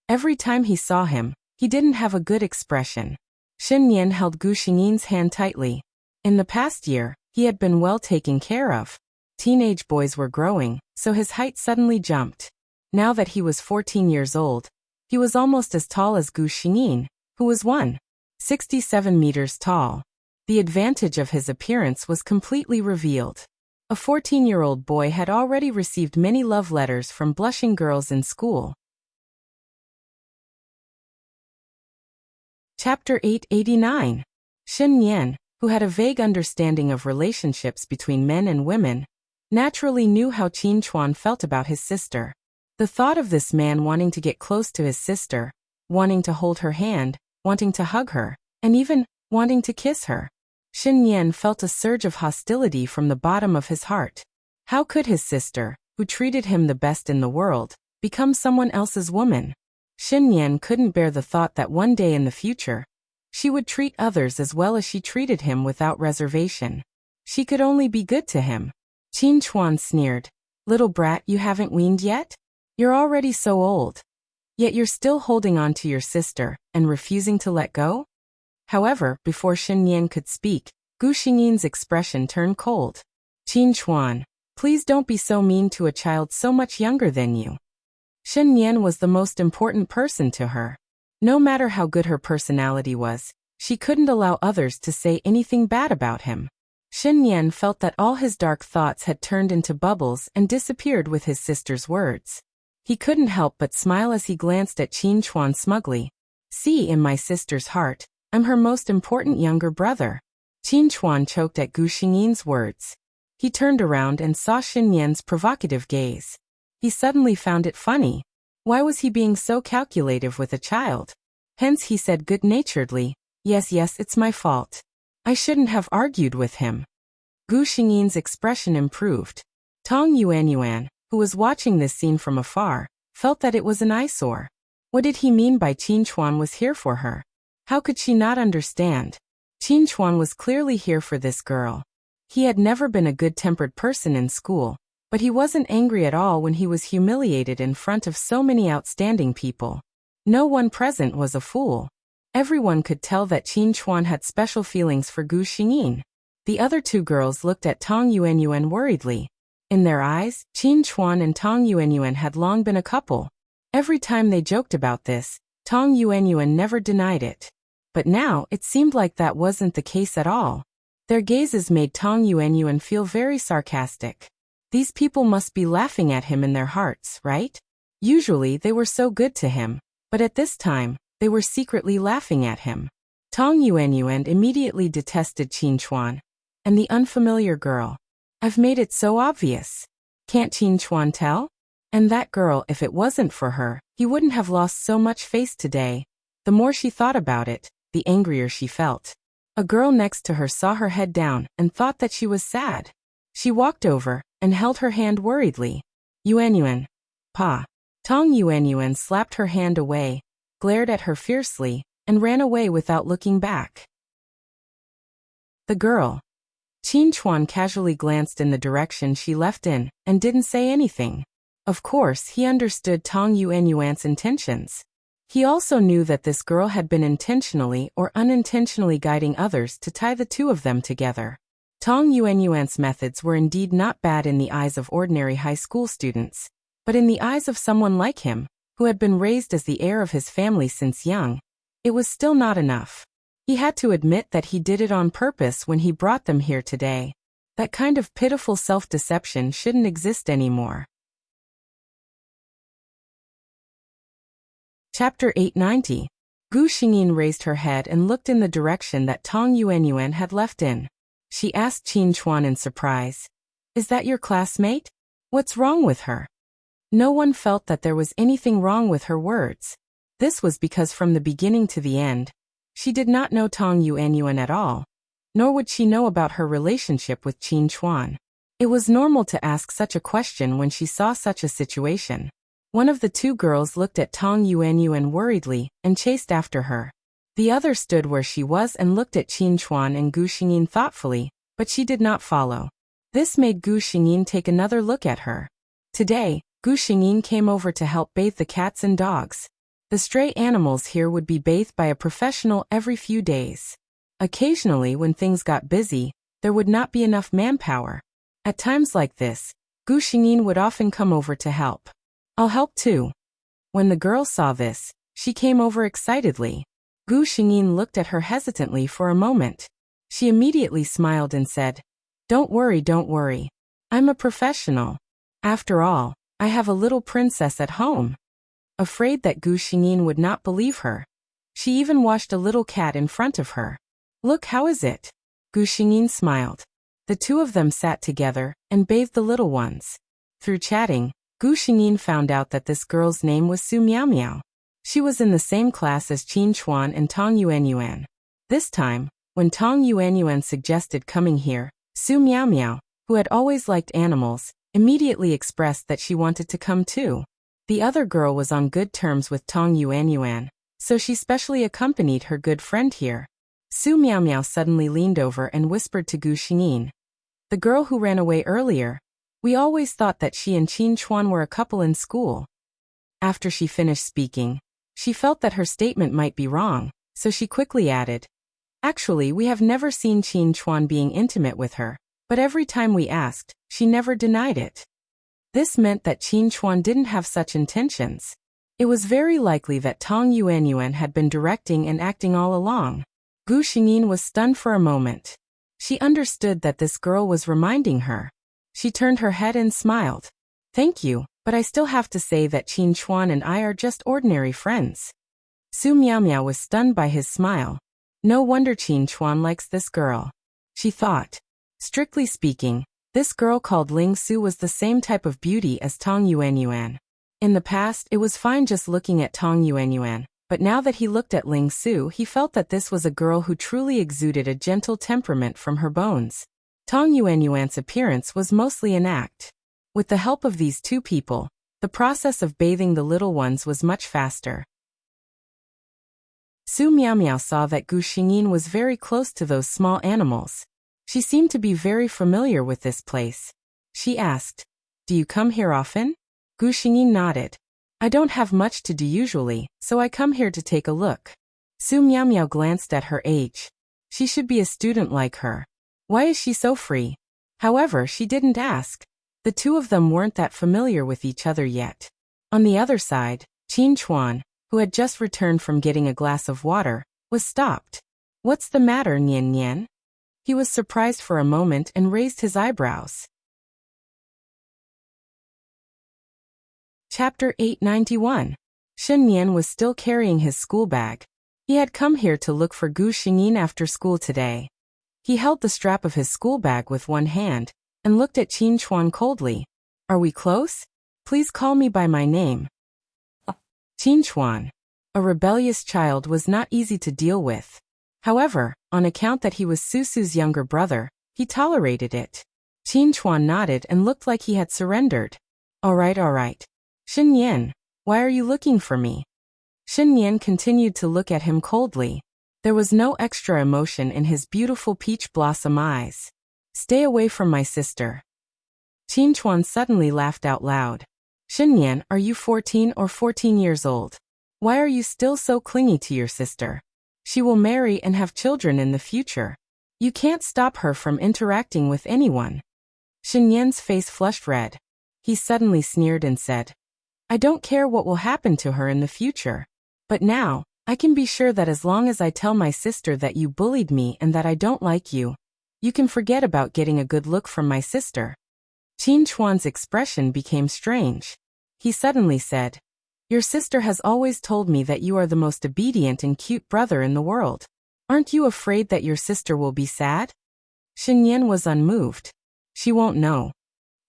Every time he saw him, he didn't have a good expression. Shen Yan held Gu Xingyin's hand tightly. In the past year, he had been well taken care of. Teenage boys were growing, so his height suddenly jumped. Now that he was 14 years old, he was almost as tall as Gu Xingyin, who was 167 meters tall. The advantage of his appearance was completely revealed. A 14-year-old boy had already received many love letters from blushing girls in school. Chapter 889. Shen Yan, who had a vague understanding of relationships between men and women, naturally knew how Qin Chuan felt about his sister. The thought of this man wanting to get close to his sister, wanting to hold her hand, wanting to hug her, and even wanting to kiss her. Shen Yan felt a surge of hostility from the bottom of his heart. How could his sister, who treated him the best in the world, become someone else's woman? Shen Yan couldn't bear the thought that one day in the future, she would treat others as well as she treated him without reservation. She could only be good to him. Qin Chuan sneered. Little brat, you haven't weaned yet? You're already so old. Yet you're still holding on to your sister and refusing to let go? However, before Shen Yan could speak, Gu Xingyin's expression turned cold. Qin Chuan, please don't be so mean to a child so much younger than you. Shen Yan was the most important person to her. No matter how good her personality was, she couldn't allow others to say anything bad about him. Shen Yan felt that all his dark thoughts had turned into bubbles and disappeared with his sister's words. He couldn't help but smile as he glanced at Qin Chuan smugly. See, in my sister's heart, I'm her most important younger brother. Qin Chuan choked at Gu Xingyin's words. He turned around and saw Shen Yan's provocative gaze. He suddenly found it funny. Why was he being so calculative with a child? Hence he said good-naturedly, yes, it's my fault. I shouldn't have argued with him. Gu Xingyin's expression improved. Tong Yuanyuan, who was watching this scene from afar, felt that it was an eyesore. What did he mean by Qin Chuan was here for her? How could she not understand? Qin Chuan was clearly here for this girl. He had never been a good-tempered person in school, but he wasn't angry at all when he was humiliated in front of so many outstanding people. No one present was a fool. Everyone could tell that Qin Chuan had special feelings for Gu Xingyin. The other two girls looked at Tong Yuanyuan worriedly. In their eyes, Qin Chuan and Tong Yuanyuan had long been a couple. Every time they joked about this, Tong Yuanyuan never denied it. But now, it seemed like that wasn't the case at all. Their gazes made Tong Yuanyuan feel very sarcastic. These people must be laughing at him in their hearts, right? Usually they were so good to him, but at this time, they were secretly laughing at him. Tong Yuanyuan immediately detested Qin Chuan. And the unfamiliar girl. I've made it so obvious. Can't Qin Chuan tell? And that girl, if it wasn't for her, he wouldn't have lost so much face today. The more she thought about it, the angrier she felt. A girl next to her saw her head down and thought that she was sad. She walked over and held her hand worriedly. Yuanyuan. Pa. Tong Yuanyuan slapped her hand away, glared at her fiercely, and ran away without looking back. The girl. Qin Chuan casually glanced in the direction she left in and didn't say anything. Of course, he understood Tong Yuanyuan's intentions. He also knew that this girl had been intentionally or unintentionally guiding others to tie the two of them together. Tong Yuanyuan's methods were indeed not bad in the eyes of ordinary high school students, but in the eyes of someone like him, who had been raised as the heir of his family since young, it was still not enough. He had to admit that he did it on purpose when he brought them here today. That kind of pitiful self-deception shouldn't exist anymore. Chapter 890. Gu Xingyin raised her head and looked in the direction that Tong Yuanyuan had left in. She asked Qin Chuan in surprise, "Is that your classmate? What's wrong with her?" No one felt that there was anything wrong with her words. This was because from the beginning to the end, she did not know Tong Yuanyuan at all, nor would she know about her relationship with Qin Chuan. It was normal to ask such a question when she saw such a situation. One of the two girls looked at Tong Yuanyuan worriedly and chased after her. The other stood where she was and looked at Qin Chuan and Gu Xingyin thoughtfully, but she did not follow. This made Gu Xingyin take another look at her. Today, Gu Xingyin came over to help bathe the cats and dogs. The stray animals here would be bathed by a professional every few days. Occasionally, when things got busy, there would not be enough manpower. At times like this, Gu Xingyin would often come over to help. I'll help too. When the girl saw this, she came over excitedly. Gu Xingyin looked at her hesitantly for a moment. She immediately smiled and said, don't worry, don't worry. I'm a professional. After all, I have a little princess at home. Afraid that Gu Xingyin would not believe her, she even washed a little cat in front of her. Look, how is it? Gu Xingyin smiled. The two of them sat together and bathed the little ones. Through chatting, Gu Xingyin found out that this girl's name was Su Miao Miao. She was in the same class as Qin Chuan and Tong Yuanyuan. This time, when Tong Yuanyuan suggested coming here, Su Miao Miao, who had always liked animals, immediately expressed that she wanted to come too. The other girl was on good terms with Tong Yuanyuan, so she specially accompanied her good friend here. Su Miao Miao suddenly leaned over and whispered to Gu Xingyin. The girl who ran away earlier. We always thought that she and Qin Chuan were a couple in school. After she finished speaking, she felt that her statement might be wrong, so she quickly added, actually, we have never seen Qin Chuan being intimate with her, but every time we asked, she never denied it. This meant that Qin Chuan didn't have such intentions. It was very likely that Tong Yuanyuan had been directing and acting all along. Gu Xingyin was stunned for a moment. She understood that this girl was reminding her. She turned her head and smiled. Thank you, but I still have to say that Qin Chuan and I are just ordinary friends. Su Miao Miao was stunned by his smile. No wonder Qin Chuan likes this girl. She thought. Strictly speaking, this girl called Ling Su was the same type of beauty as Tong Yuanyuan. In the past, it was fine just looking at Tong Yuanyuan, but now that he looked at Ling Su, he felt that this was a girl who truly exuded a gentle temperament from her bones. Tong Yuanyuan's appearance was mostly an act. With the help of these two people, the process of bathing the little ones was much faster. Su Miao Miao saw that Gu Xingyin was very close to those small animals. She seemed to be very familiar with this place. She asked, do you come here often? Gu Xingyin nodded. I don't have much to do usually, so I come here to take a look. Su Miao Miao glanced at her age. She should be a student like her. Why is she so free? However, she didn't ask. The two of them weren't that familiar with each other yet. On the other side, Qin Chuan, who had just returned from getting a glass of water, was stopped. What's the matter, Nian Nian? He was surprised for a moment and raised his eyebrows. Chapter 891. Shen Nian was still carrying his school bag. He had come here to look for Gu Xingyin after school today. He held the strap of his school bag with one hand and looked at Qin Chuan coldly. Are we close? Please call me by my name. Qin Chuan, a rebellious child, was not easy to deal with. However, on account that he was Susu's younger brother, he tolerated it. Qin Chuan nodded and looked like he had surrendered. All right. Shen Nian, why are you looking for me? Shen Nian continued to look at him coldly. There was no extra emotion in his beautiful peach blossom eyes. Stay away from my sister. Qin Chuan suddenly laughed out loud. Shen Nian, are you 14 or 14 years old? Why are you still so clingy to your sister? She will marry and have children in the future. You can't stop her from interacting with anyone. Shen Nian's face flushed red. He suddenly sneered and said, I don't care what will happen to her in the future. But now, I can be sure that as long as I tell my sister that you bullied me and that I don't like you, you can forget about getting a good look from my sister. Qin Chuan's expression became strange. He suddenly said, Your sister has always told me that you are the most obedient and cute brother in the world. Aren't you afraid that your sister will be sad? Shen Nian was unmoved. She won't know.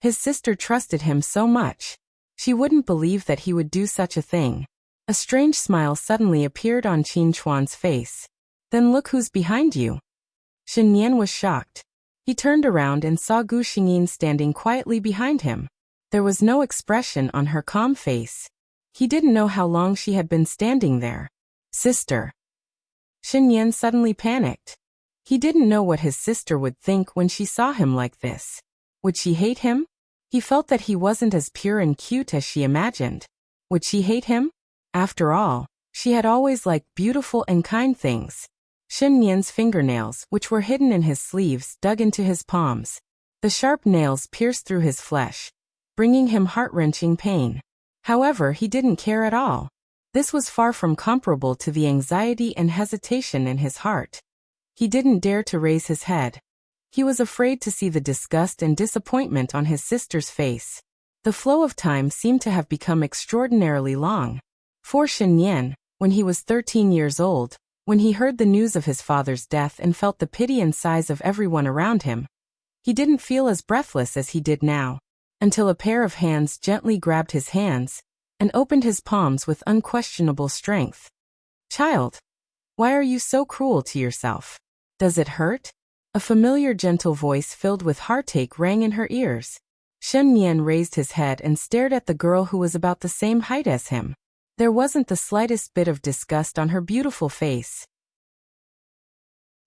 His sister trusted him so much. She wouldn't believe that he would do such a thing. A strange smile suddenly appeared on Qin Chuan's face. Then look who's behind you. Shen Yan was shocked. He turned around and saw Gu Xingyin standing quietly behind him. There was no expression on her calm face. He didn't know how long she had been standing there. Sister. Shen Yan suddenly panicked. He didn't know what his sister would think when she saw him like this. Would she hate him? He felt that he wasn't as pure and cute as she imagined. Would she hate him? After all, she had always liked beautiful and kind things. Shen Yan's fingernails, which were hidden in his sleeves, dug into his palms. The sharp nails pierced through his flesh, bringing him heart-wrenching pain. However, he didn't care at all. This was far from comparable to the anxiety and hesitation in his heart. He didn't dare to raise his head. He was afraid to see the disgust and disappointment on his sister's face. The flow of time seemed to have become extraordinarily long. For Shen Yan, when he was 13 years old, when he heard the news of his father's death and felt the pity and sighs of everyone around him, he didn't feel as breathless as he did now, until a pair of hands gently grabbed his hands and opened his palms with unquestionable strength. Child, why are you so cruel to yourself? Does it hurt? A familiar gentle voice filled with heartache rang in her ears. Shen Yan raised his head and stared at the girl who was about the same height as him. There wasn't the slightest bit of disgust on her beautiful face.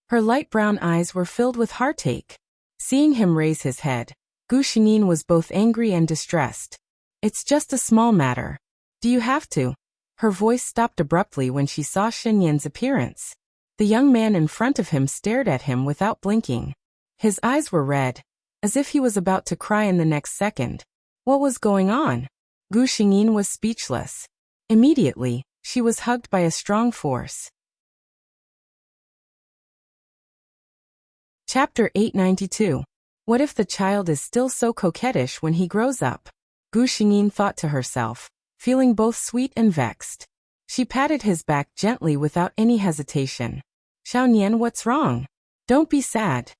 Her light brown eyes were filled with heartache. Seeing him raise his head, Gu Xingyin was both angry and distressed. It's just a small matter. Do you have to? Her voice stopped abruptly when she saw Shen Yan's appearance. The young man in front of him stared at him without blinking. His eyes were red, as if he was about to cry in the next second. What was going on? Gu Xingyin was speechless. Immediately, she was hugged by a strong force. Chapter 892. What if the child is still so coquettish when he grows up? Gu Xingyin thought to herself, feeling both sweet and vexed. She patted his back gently without any hesitation. Xiaonian, what's wrong? Don't be sad.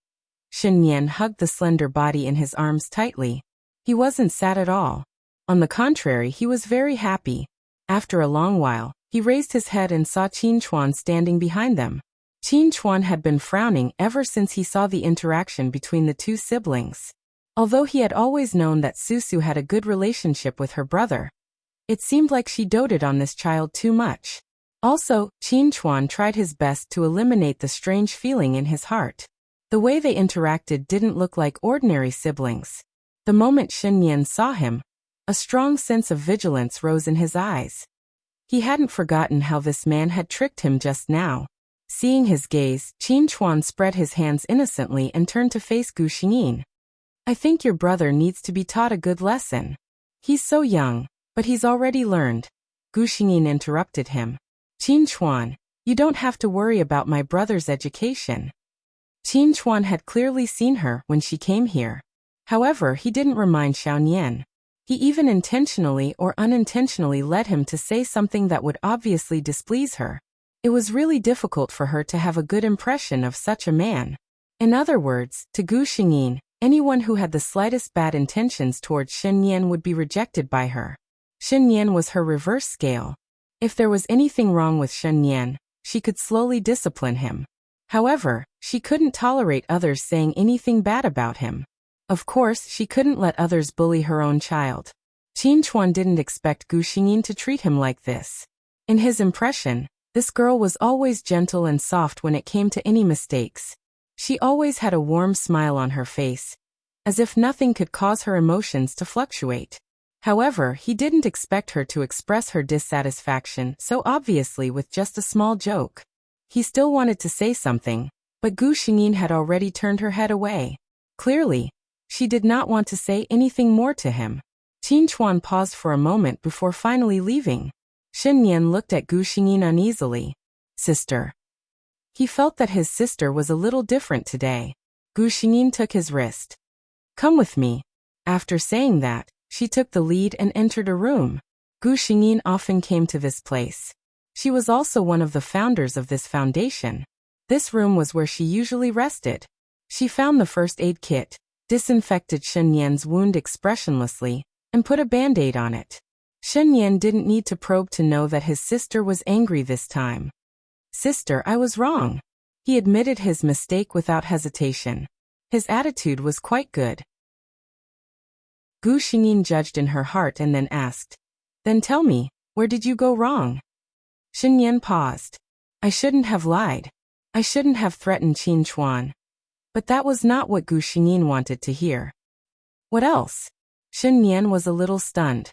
Shen Yan hugged the slender body in his arms tightly. He wasn't sad at all. On the contrary, he was very happy. After a long while, he raised his head and saw Qin Chuan standing behind them. Qin Chuan had been frowning ever since he saw the interaction between the two siblings. Although he had always known that Susu had a good relationship with her brother, it seemed like she doted on this child too much. Also, Qin Chuan tried his best to eliminate the strange feeling in his heart. The way they interacted didn't look like ordinary siblings. The moment Shen Yan saw him, a strong sense of vigilance rose in his eyes. He hadn't forgotten how this man had tricked him just now. Seeing his gaze, Qin Chuan spread his hands innocently and turned to face Gu Xingyin. I think your brother needs to be taught a good lesson. He's so young, but he's already learned. Gu Xingyin interrupted him. Qin Chuan, you don't have to worry about my brother's education. Qin Chuan had clearly seen her when she came here. However, he didn't remind Xiaonian. He even intentionally or unintentionally led him to say something that would obviously displease her. It was really difficult for her to have a good impression of such a man. In other words, to Gu Xingyin, anyone who had the slightest bad intentions towards Shen Yan would be rejected by her. Shen Yan was her reverse scale. If there was anything wrong with Shen Yan, she could slowly discipline him. However, she couldn't tolerate others saying anything bad about him. Of course, she couldn't let others bully her own child. Qin Chuan didn't expect Gu Xingyin to treat him like this. In his impression, this girl was always gentle and soft when it came to any mistakes. She always had a warm smile on her face, as if nothing could cause her emotions to fluctuate. However, he didn't expect her to express her dissatisfaction so obviously with just a small joke. He still wanted to say something, but Gu Xingyin had already turned her head away. Clearly, she did not want to say anything more to him. Qin Chuan paused for a moment before finally leaving. Shen Yan looked at Gu Xingyin uneasily. Sister. He felt that his sister was a little different today. Gu Xingyin took his wrist. Come with me. After saying that, she took the lead and entered a room. Gu Xingyin often came to this place. She was also one of the founders of this foundation. This room was where she usually rested. She found the first aid kit, disinfected Shen Yan's wound expressionlessly, and put a band-aid on it. Shen Yan didn't need to probe to know that his sister was angry this time. Sister, I was wrong. He admitted his mistake without hesitation. His attitude was quite good. Gu Xingyin judged in her heart and then asked, Then tell me, where did you go wrong? Shen Yan paused. I shouldn't have lied. I shouldn't have threatened Qin Chuan. But that was not what Gu Xingyin wanted to hear. What else? Shen Yan was a little stunned.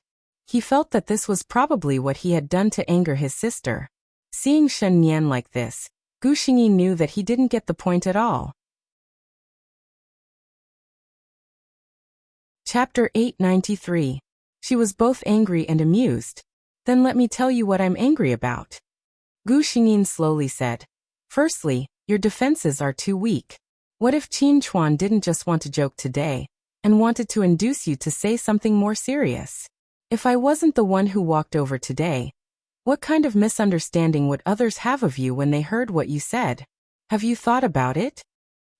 He felt that this was probably what he had done to anger his sister. Seeing Shen Yan like this, Gu Xingyin knew that he didn't get the point at all. Chapter 893. She was both angry and amused. Then let me tell you what I'm angry about. Gu Xingyin slowly said. Firstly, your defenses are too weak. What if Qin Chuan didn't just want to joke today, and wanted to induce you to say something more serious? If I wasn't the one who walked over today, what kind of misunderstanding would others have of you when they heard what you said? Have you thought about it?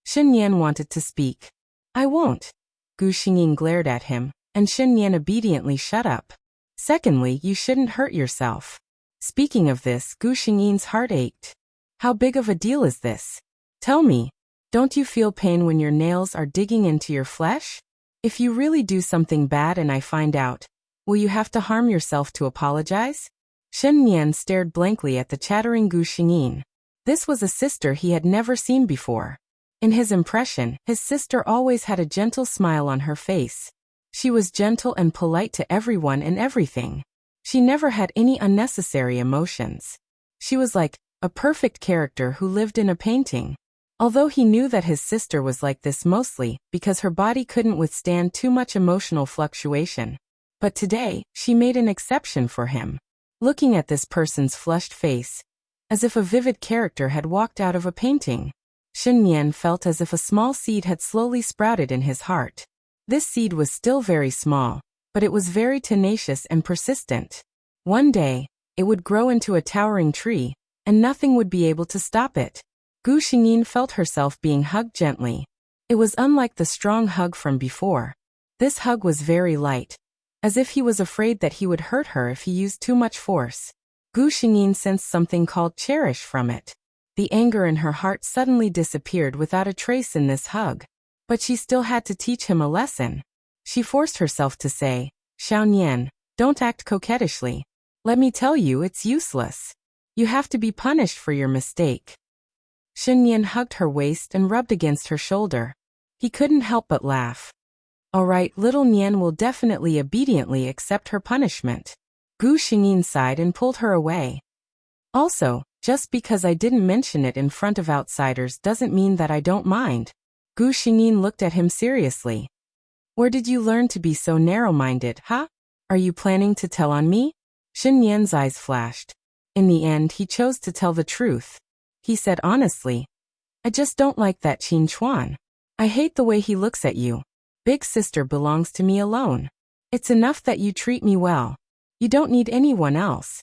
Shen Yan wanted to speak. I won't. Gu Xingyin glared at him, and Shen Yan obediently shut up. Secondly, you shouldn't hurt yourself. Speaking of this, Gu Xingyin's heart ached. How big of a deal is this? Tell me, don't you feel pain when your nails are digging into your flesh? If you really do something bad and I find out, will you have to harm yourself to apologize? Shen Yan stared blankly at the chattering Gu Xingyin. This was a sister he had never seen before. In his impression, his sister always had a gentle smile on her face. She was gentle and polite to everyone and everything. She never had any unnecessary emotions. She was like a perfect character who lived in a painting. Although he knew that his sister was like this mostly because her body couldn't withstand too much emotional fluctuation. But today, she made an exception for him. Looking at this person's flushed face, as if a vivid character had walked out of a painting, Shen Yan felt as if a small seed had slowly sprouted in his heart. This seed was still very small, but it was very tenacious and persistent. One day, it would grow into a towering tree, and nothing would be able to stop it. Gu Xingyin felt herself being hugged gently. It was unlike the strong hug from before. This hug was very light, as if he was afraid that he would hurt her if he used too much force. Gu Xingyin sensed something called cherish from it. The anger in her heart suddenly disappeared without a trace in this hug. But she still had to teach him a lesson. She forced herself to say, Xiaonian, don't act coquettishly. Let me tell you, it's useless. You have to be punished for your mistake. Shen Yan hugged her waist and rubbed against her shoulder. He couldn't help but laugh. All right, little Nian will definitely obediently accept her punishment. Gu Xingyin sighed and pulled her away. Also, just because I didn't mention it in front of outsiders doesn't mean that I don't mind. Gu Xingyin looked at him seriously. Where did you learn to be so narrow-minded, huh? Are you planning to tell on me? Shen Yan's eyes flashed. In the end, he chose to tell the truth. He said honestly, I just don't like that Qin Chuan. I hate the way he looks at you. Big sister belongs to me alone. It's enough that you treat me well. You don't need anyone else.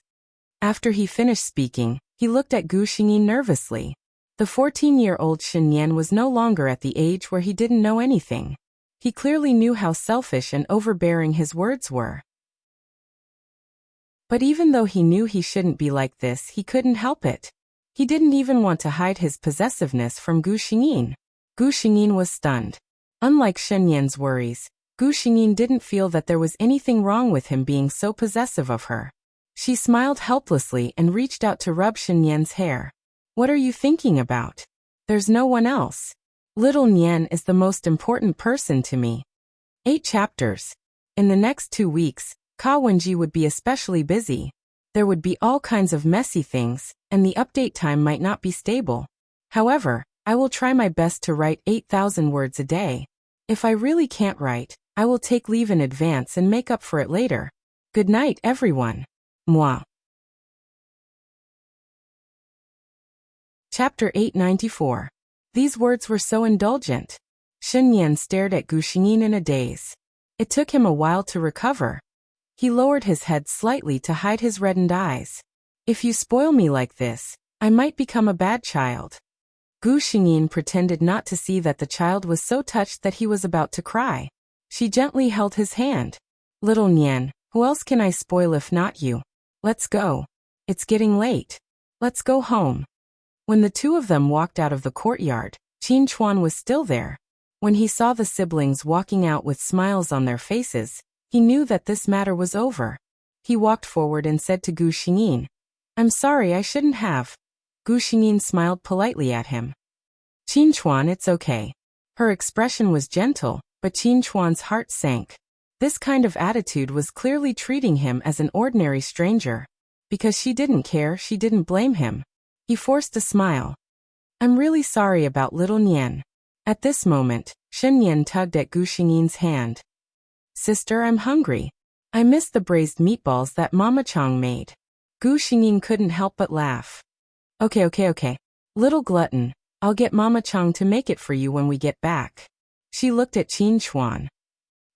After he finished speaking, he looked at Gu Xingyin nervously. The 14-year-old Shen Yan was no longer at the age where he didn't know anything. He clearly knew how selfish and overbearing his words were. But even though he knew he shouldn't be like this, he couldn't help it. He didn't even want to hide his possessiveness from Gu Xingyin. Gu Xingyin was stunned. Unlike Shen Yan's worries, Gu Xingyin didn't feel that there was anything wrong with him being so possessive of her. She smiled helplessly and reached out to rub Shen Yan's hair. What are you thinking about? There's no one else. Little Nian is the most important person to me. 8 chapters. In the next 2 weeks, Ka Wenji would be especially busy. There would be all kinds of messy things, and the update time might not be stable. However, I will try my best to write 8,000 words a day. If I really can't write, I will take leave in advance and make up for it later. Good night, everyone. Moi. Chapter 894. These words were so indulgent. Shen Yan stared at Gu Xingyin in a daze. It took him a while to recover. He lowered his head slightly to hide his reddened eyes. If you spoil me like this, I might become a bad child. Gu Xingyin pretended not to see that the child was so touched that he was about to cry. She gently held his hand. Little Nian, Who else can I spoil if not you? Let's go. It's getting late. Let's go home. When the two of them walked out of the courtyard, Qin Chuan was still there. When he saw the siblings walking out with smiles on their faces, he knew that this matter was over. He walked forward and said to Gu Xingyin, "I'm sorry, I shouldn't have." Gu Xingyin smiled politely at him. "Qin Chuan, it's okay." Her expression was gentle, but Qin Chuan's heart sank. This kind of attitude was clearly treating him as an ordinary stranger. Because she didn't care, she didn't blame him. He forced a smile. "I'm really sorry about little Nian." At this moment, Shen Nian tugged at Gu Xingyin's hand. "Sister, I'm hungry. I miss the braised meatballs that Mama Chang made." Gu Xingyin couldn't help but laugh. Okay. Little glutton, I'll get Mama Chang to make it for you when we get back." She looked at Qin Chuan.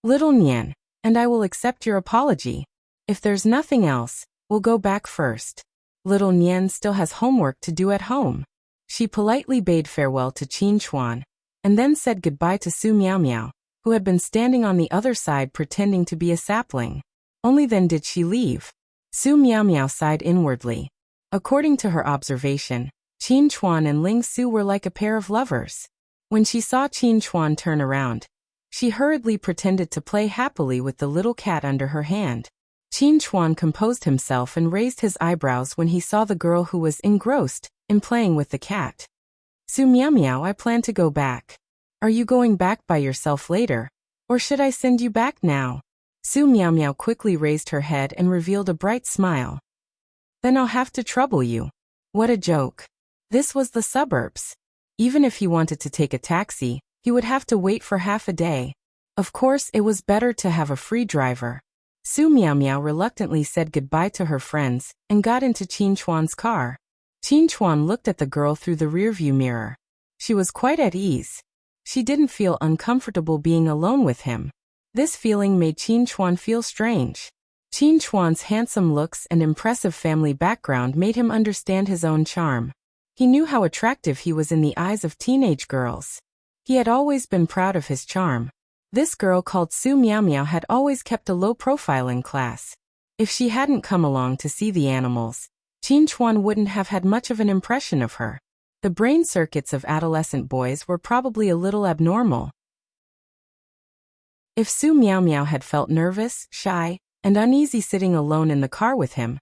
"Little Nian, and I will accept your apology. If there's nothing else, we'll go back first. Little Nian still has homework to do at home." She politely bade farewell to Qin Chuan, and then said goodbye to Su Miao Miao, who had been standing on the other side pretending to be a sapling. Only then did she leave. Su Miao Miao sighed inwardly. According to her observation, Qin Chuan and Ling Su were like a pair of lovers. When she saw Qin Chuan turn around, she hurriedly pretended to play happily with the little cat under her hand. Qin Chuan composed himself and raised his eyebrows when he saw the girl who was engrossed in playing with the cat. "Su Miao Miao, I plan to go back. Are you going back by yourself later? Or should I send you back now?" Su Miao Miao quickly raised her head and revealed a bright smile. "Then I'll have to trouble you." What a joke. This was the suburbs. Even if he wanted to take a taxi, he would have to wait for half a day. Of course, it was better to have a free driver. Su Miao Miao reluctantly said goodbye to her friends and got into Qin Chuan's car. Qin Chuan looked at the girl through the rearview mirror. She was quite at ease. She didn't feel uncomfortable being alone with him. This feeling made Qin Chuan feel strange. Qin Chuan's handsome looks and impressive family background made him understand his own charm. He knew how attractive he was in the eyes of teenage girls. He had always been proud of his charm. This girl called Su Miao Miao had always kept a low profile in class. If she hadn't come along to see the animals, Qin Chuan wouldn't have had much of an impression of her. The brain circuits of adolescent boys were probably a little abnormal. If Su Miao Miao had felt nervous, shy, and uneasy sitting alone in the car with him,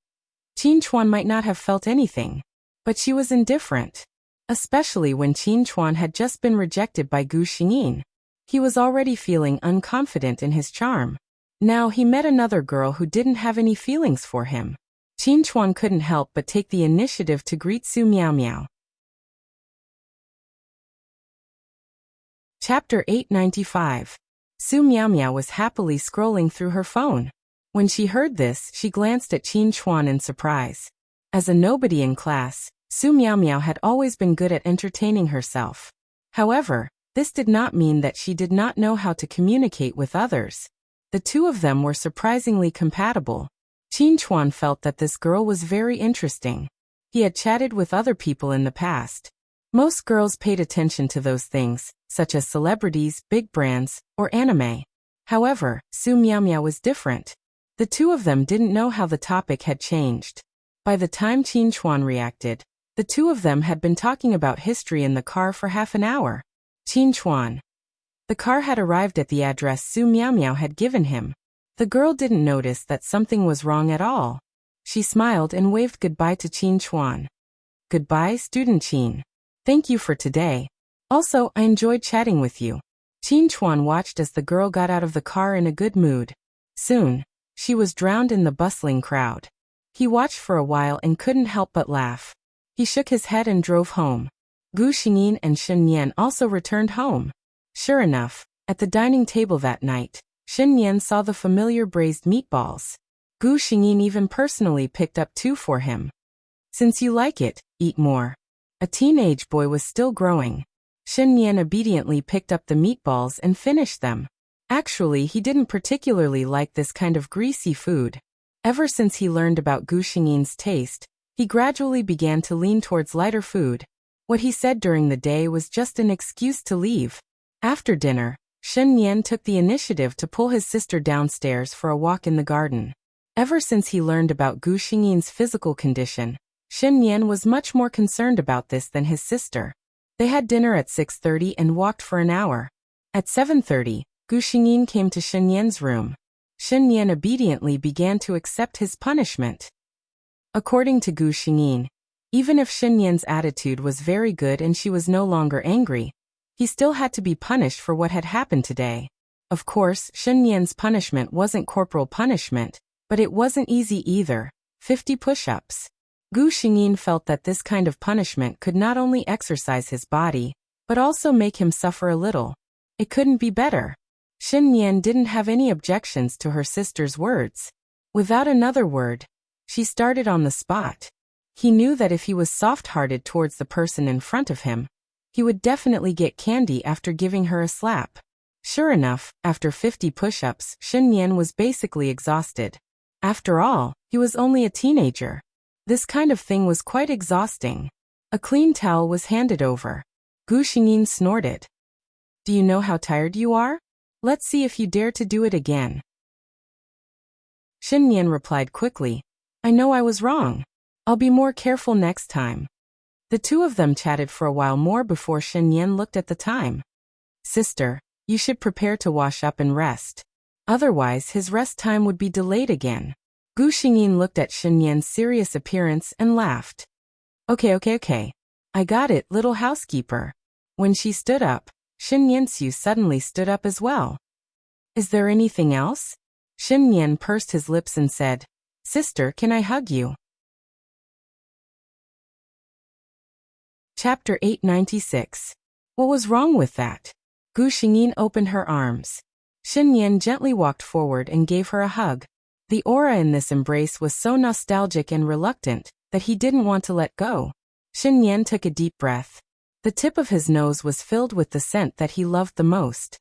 Qin Chuan might not have felt anything. But she was indifferent. Especially when Qin Chuan had just been rejected by Gu Xingyin. He was already feeling unconfident in his charm. Now he met another girl who didn't have any feelings for him. Qin Chuan couldn't help but take the initiative to greet Su Miao Miao. Chapter 895. Su Miao Miao was happily scrolling through her phone. When she heard this, she glanced at Qin Chuan in surprise. As a nobody in class, Su Miao Miao had always been good at entertaining herself. However, this did not mean that she did not know how to communicate with others. The two of them were surprisingly compatible. Qin Chuan felt that this girl was very interesting. He had chatted with other people in the past. Most girls paid attention to those things, such as celebrities, big brands, or anime. However, Su Miao Miao was different. The two of them didn't know how the topic had changed. By the time Qin Chuan reacted, the two of them had been talking about history in the car for half an hour. Qin Chuan. The car had arrived at the address Su Miao Miao had given him. The girl didn't notice that something was wrong at all. She smiled and waved goodbye to Qin Chuan. "Goodbye, student Qin. Thank you for today. Also, I enjoyed chatting with you." Qin Chuan watched as the girl got out of the car in a good mood. Soon, she was drowned in the bustling crowd. He watched for a while and couldn't help but laugh. He shook his head and drove home. Gu Xingyin and Shen Nian also returned home. Sure enough, at the dining table that night, Shen Nian saw the familiar braised meatballs. Gu Xingyin even personally picked up 2 for him. "Since you like it, eat more." A teenage boy was still growing. Shen Nian obediently picked up the meatballs and finished them. Actually, he didn't particularly like this kind of greasy food. Ever since he learned about Gu Xingyin's taste, he gradually began to lean towards lighter food. What he said during the day was just an excuse to leave. After dinner, Shen Nian took the initiative to pull his sister downstairs for a walk in the garden. Ever since he learned about Gu Xingyin's physical condition, Shen Yan was much more concerned about this than his sister. They had dinner at 6:30 and walked for an hour. At 7:30, Gu Xingyin came to Shen Yan's room. Shen Yan obediently began to accept his punishment. According to Gu Xingyin, even if Shen Yan's attitude was very good and she was no longer angry, he still had to be punished for what had happened today. Of course, Shen Yan's punishment wasn't corporal punishment, but it wasn't easy either. 50 push-ups. Gu Xingyin felt that this kind of punishment could not only exercise his body, but also make him suffer a little. It couldn't be better. Shen Yan didn't have any objections to her sister's words. Without another word, she started on the spot. He knew that if he was soft-hearted towards the person in front of him, he would definitely get candy after giving her a slap. Sure enough, after 50 push-ups, Shen Yan was basically exhausted. After all, he was only a teenager. This kind of thing was quite exhausting. A clean towel was handed over. Gu Xingyin snorted. Do you know how tired you are? Let's see if you dare to do it again. Shen Yan replied quickly, I know I was wrong. I'll be more careful next time. The two of them chatted for a while more before Shen Yan looked at the time. Sister, you should prepare to wash up and rest. Otherwise his rest time would be delayed again. Gu Xingyin looked at Shen Yan's serious appearance and laughed. Okay. I got it, little housekeeper. When she stood up, Shen Yansu suddenly stood up as well. Is there anything else? Shen Yan pursed his lips and said, Sister, can I hug you? Chapter 896. What was wrong with that? Gu Xingyin opened her arms. Shen Yan gently walked forward and gave her a hug. The aura in this embrace was so nostalgic and reluctant that he didn't want to let go. Shen Yan took a deep breath. The tip of his nose was filled with the scent that he loved the most.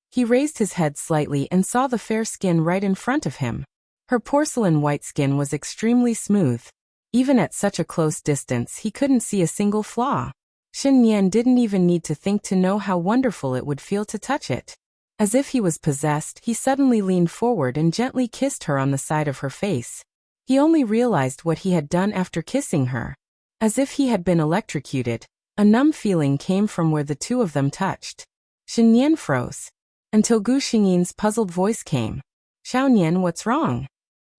He raised his head slightly and saw the fair skin right in front of him. Her porcelain white skin was extremely smooth. Even at such a close distance he couldn't see a single flaw. Shen Yan didn't even need to think to know how wonderful it would feel to touch it. As if he was possessed, he suddenly leaned forward and gently kissed her on the side of her face. He only realized what he had done after kissing her. As if he had been electrocuted, a numb feeling came from where the two of them touched. Shen Yan froze. Until Gu Xingyin's puzzled voice came. Xiaonian, what's wrong?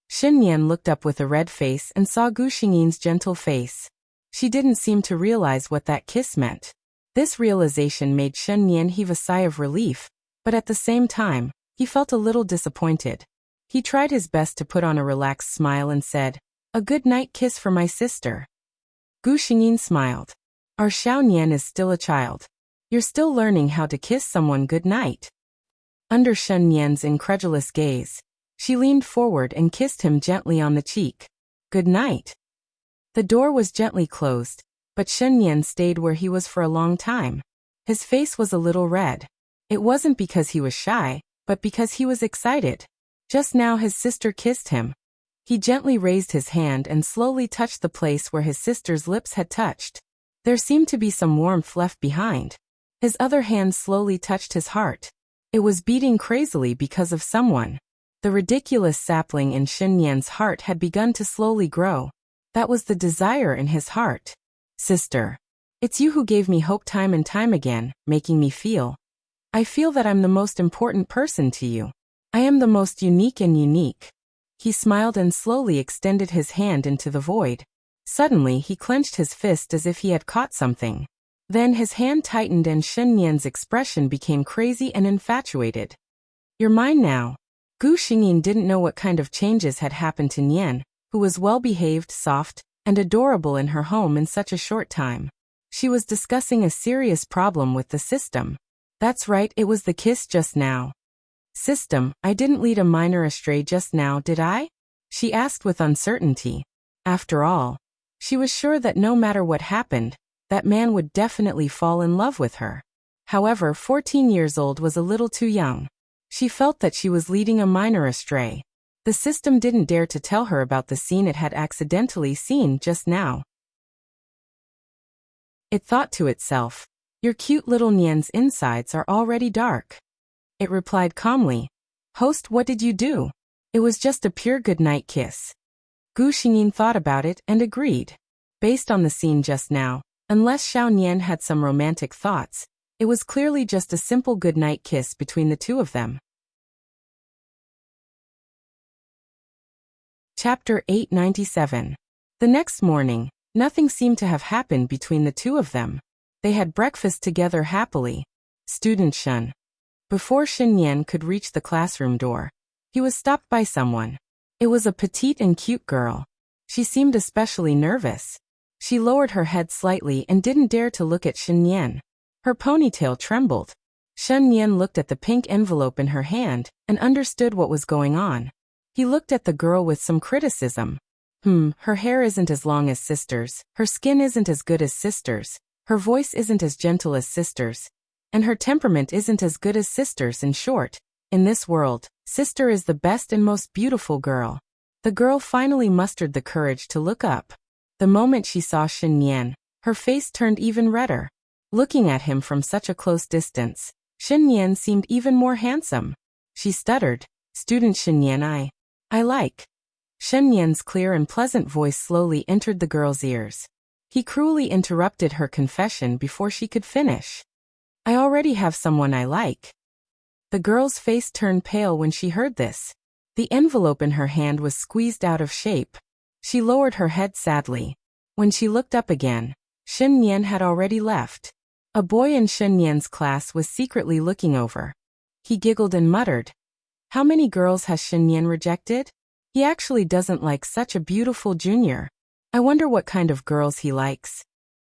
Shen Yan looked up with a red face and saw Gu Xingyin's gentle face. She didn't seem to realize what that kiss meant. This realization made Shen Yan heave a sigh of relief, but at the same time, he felt a little disappointed. He tried his best to put on a relaxed smile and said, A good night kiss for my sister. Gu Xingyin smiled. Our Xiaonian is still a child. You're still learning how to kiss someone good night. Under Shen Yan's incredulous gaze, she leaned forward and kissed him gently on the cheek. Good night. The door was gently closed, but Shen Yan stayed where he was for a long time. His face was a little red. It wasn't because he was shy, but because he was excited. Just now his sister kissed him. He gently raised his hand and slowly touched the place where his sister's lips had touched. There seemed to be some warmth left behind. His other hand slowly touched his heart. It was beating crazily because of someone. The ridiculous sapling in Shen Yan's heart had begun to slowly grow. That was the desire in his heart. Sister. It's you who gave me hope time and time again, making me feel. I feel that I'm the most important person to you. I am the most unique and unique. He smiled and slowly extended his hand into the void. Suddenly he clenched his fist as if he had caught something. Then his hand tightened and Shen Yan's expression became crazy and infatuated. You're mine now. Gu Xingyin didn't know what kind of changes had happened to Nian, who was well-behaved, soft, and adorable in her home in such a short time. She was discussing a serious problem with the system. That's right, it was the kiss just now. System, I didn't lead a minor astray just now, did I? She asked with uncertainty. After all, she was sure that no matter what happened, that man would definitely fall in love with her. However, 14 years old was a little too young. She felt that she was leading a minor astray. The system didn't dare to tell her about the scene it had accidentally seen just now. It thought to itself, your cute little Nian's insides are already dark. It replied calmly, Host, what did you do? It was just a pure goodnight kiss. Gu Xingyin thought about it and agreed. Based on the scene just now, unless Xiao Nian had some romantic thoughts, it was clearly just a simple goodnight kiss between the two of them. Chapter 897. The next morning, nothing seemed to have happened between the two of them. They had breakfast together happily. Student Shun. Before Xin Yan could reach the classroom door, he was stopped by someone. It was a petite and cute girl. She seemed especially nervous. She lowered her head slightly and didn't dare to look at Xin Yan. Her ponytail trembled. Xin Yan looked at the pink envelope in her hand and understood what was going on. He looked at the girl with some criticism. Her hair isn't as long as sister's, her skin isn't as good as sister's, her voice isn't as gentle as sister's, and her temperament isn't as good as sister's. In short, in this world, sister is the best and most beautiful girl. The girl finally mustered the courage to look up. The moment she saw Xin Yan, her face turned even redder. Looking at him from such a close distance, Xin Yan seemed even more handsome. She stuttered, "Student Xin Yan, I like." Shen Yan's clear and pleasant voice slowly entered the girl's ears. He cruelly interrupted her confession before she could finish. "I already have someone I like." The girl's face turned pale when she heard this. The envelope in her hand was squeezed out of shape. She lowered her head sadly. When she looked up again, Shen Yan had already left. A boy in Shen Yan's class was secretly looking over. He giggled and muttered, "How many girls has Shen Yan rejected? He actually doesn't like such a beautiful junior. I wonder what kind of girls he likes."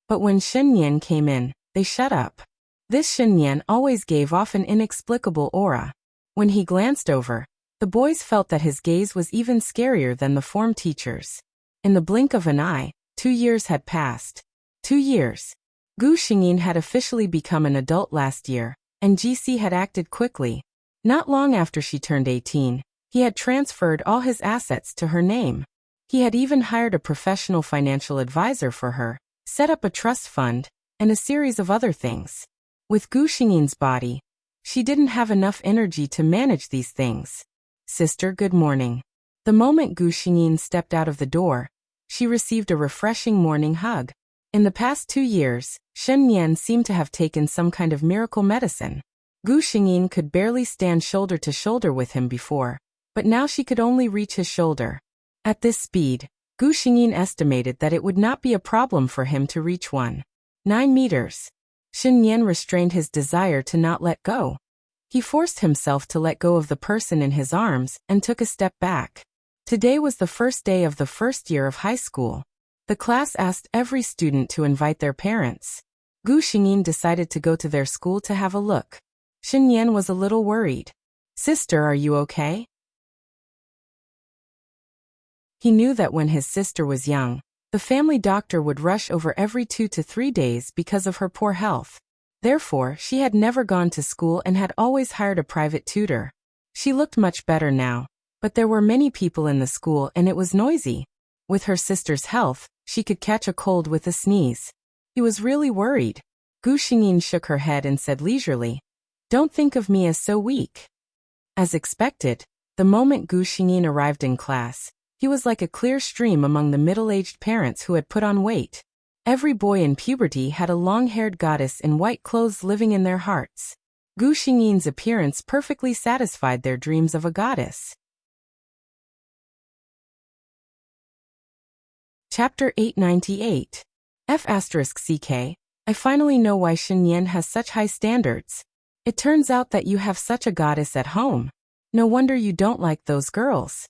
But when Shen Yan came in, they shut up. This Shen Yan always gave off an inexplicable aura. When he glanced over, the boys felt that his gaze was even scarier than the form teacher's. In the blink of an eye, 2 years had passed. 2 years. Gu Xingyin had officially become an adult last year, and GC had acted quickly. Not long after she turned 18, he had transferred all his assets to her name. He had even hired a professional financial advisor for her, set up a trust fund, and a series of other things. With Gu Xingyin's body, she didn't have enough energy to manage these things. "Sister, good morning." The moment Gu Xingyin stepped out of the door, she received a refreshing morning hug. In the past 2 years, Shen Yan seemed to have taken some kind of miracle medicine. Gu Xingyin could barely stand shoulder to shoulder with him before, but now she could only reach his shoulder. At this speed, Gu Xingyin estimated that it would not be a problem for him to reach 9 meters. Shen Yan restrained his desire to not let go. He forced himself to let go of the person in his arms and took a step back. Today was the first day of the first year of high school. The class asked every student to invite their parents. Gu Xingyin decided to go to their school to have a look. Shen Yan was a little worried. "Sister, are you okay?" He knew that when his sister was young, the family doctor would rush over every 2 to 3 days because of her poor health. Therefore, she had never gone to school and had always hired a private tutor. She looked much better now, but there were many people in the school and it was noisy. With her sister's health, she could catch a cold with a sneeze. He was really worried. Gu Xingyin shook her head and said leisurely, "Don't think of me as so weak." As expected, the moment Gu Xingyin arrived in class, he was like a clear stream among the middle-aged parents who had put on weight. Every boy in puberty had a long-haired goddess in white clothes living in their hearts. Gu Xingyin's appearance perfectly satisfied their dreams of a goddess. Chapter 898. F***CK, I finally know why Xin Yan has such high standards. It turns out that you have such a goddess at home. No wonder you don't like those girls.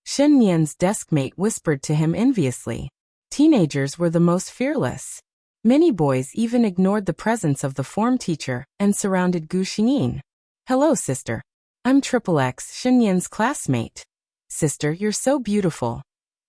Xin Yan's deskmate whispered to him enviously. Teenagers were the most fearless. Many boys even ignored the presence of the form teacher and surrounded Gu Xingyin. "Hello, sister. I'm XXX, Xin Yan's classmate." "Sister, you're so beautiful."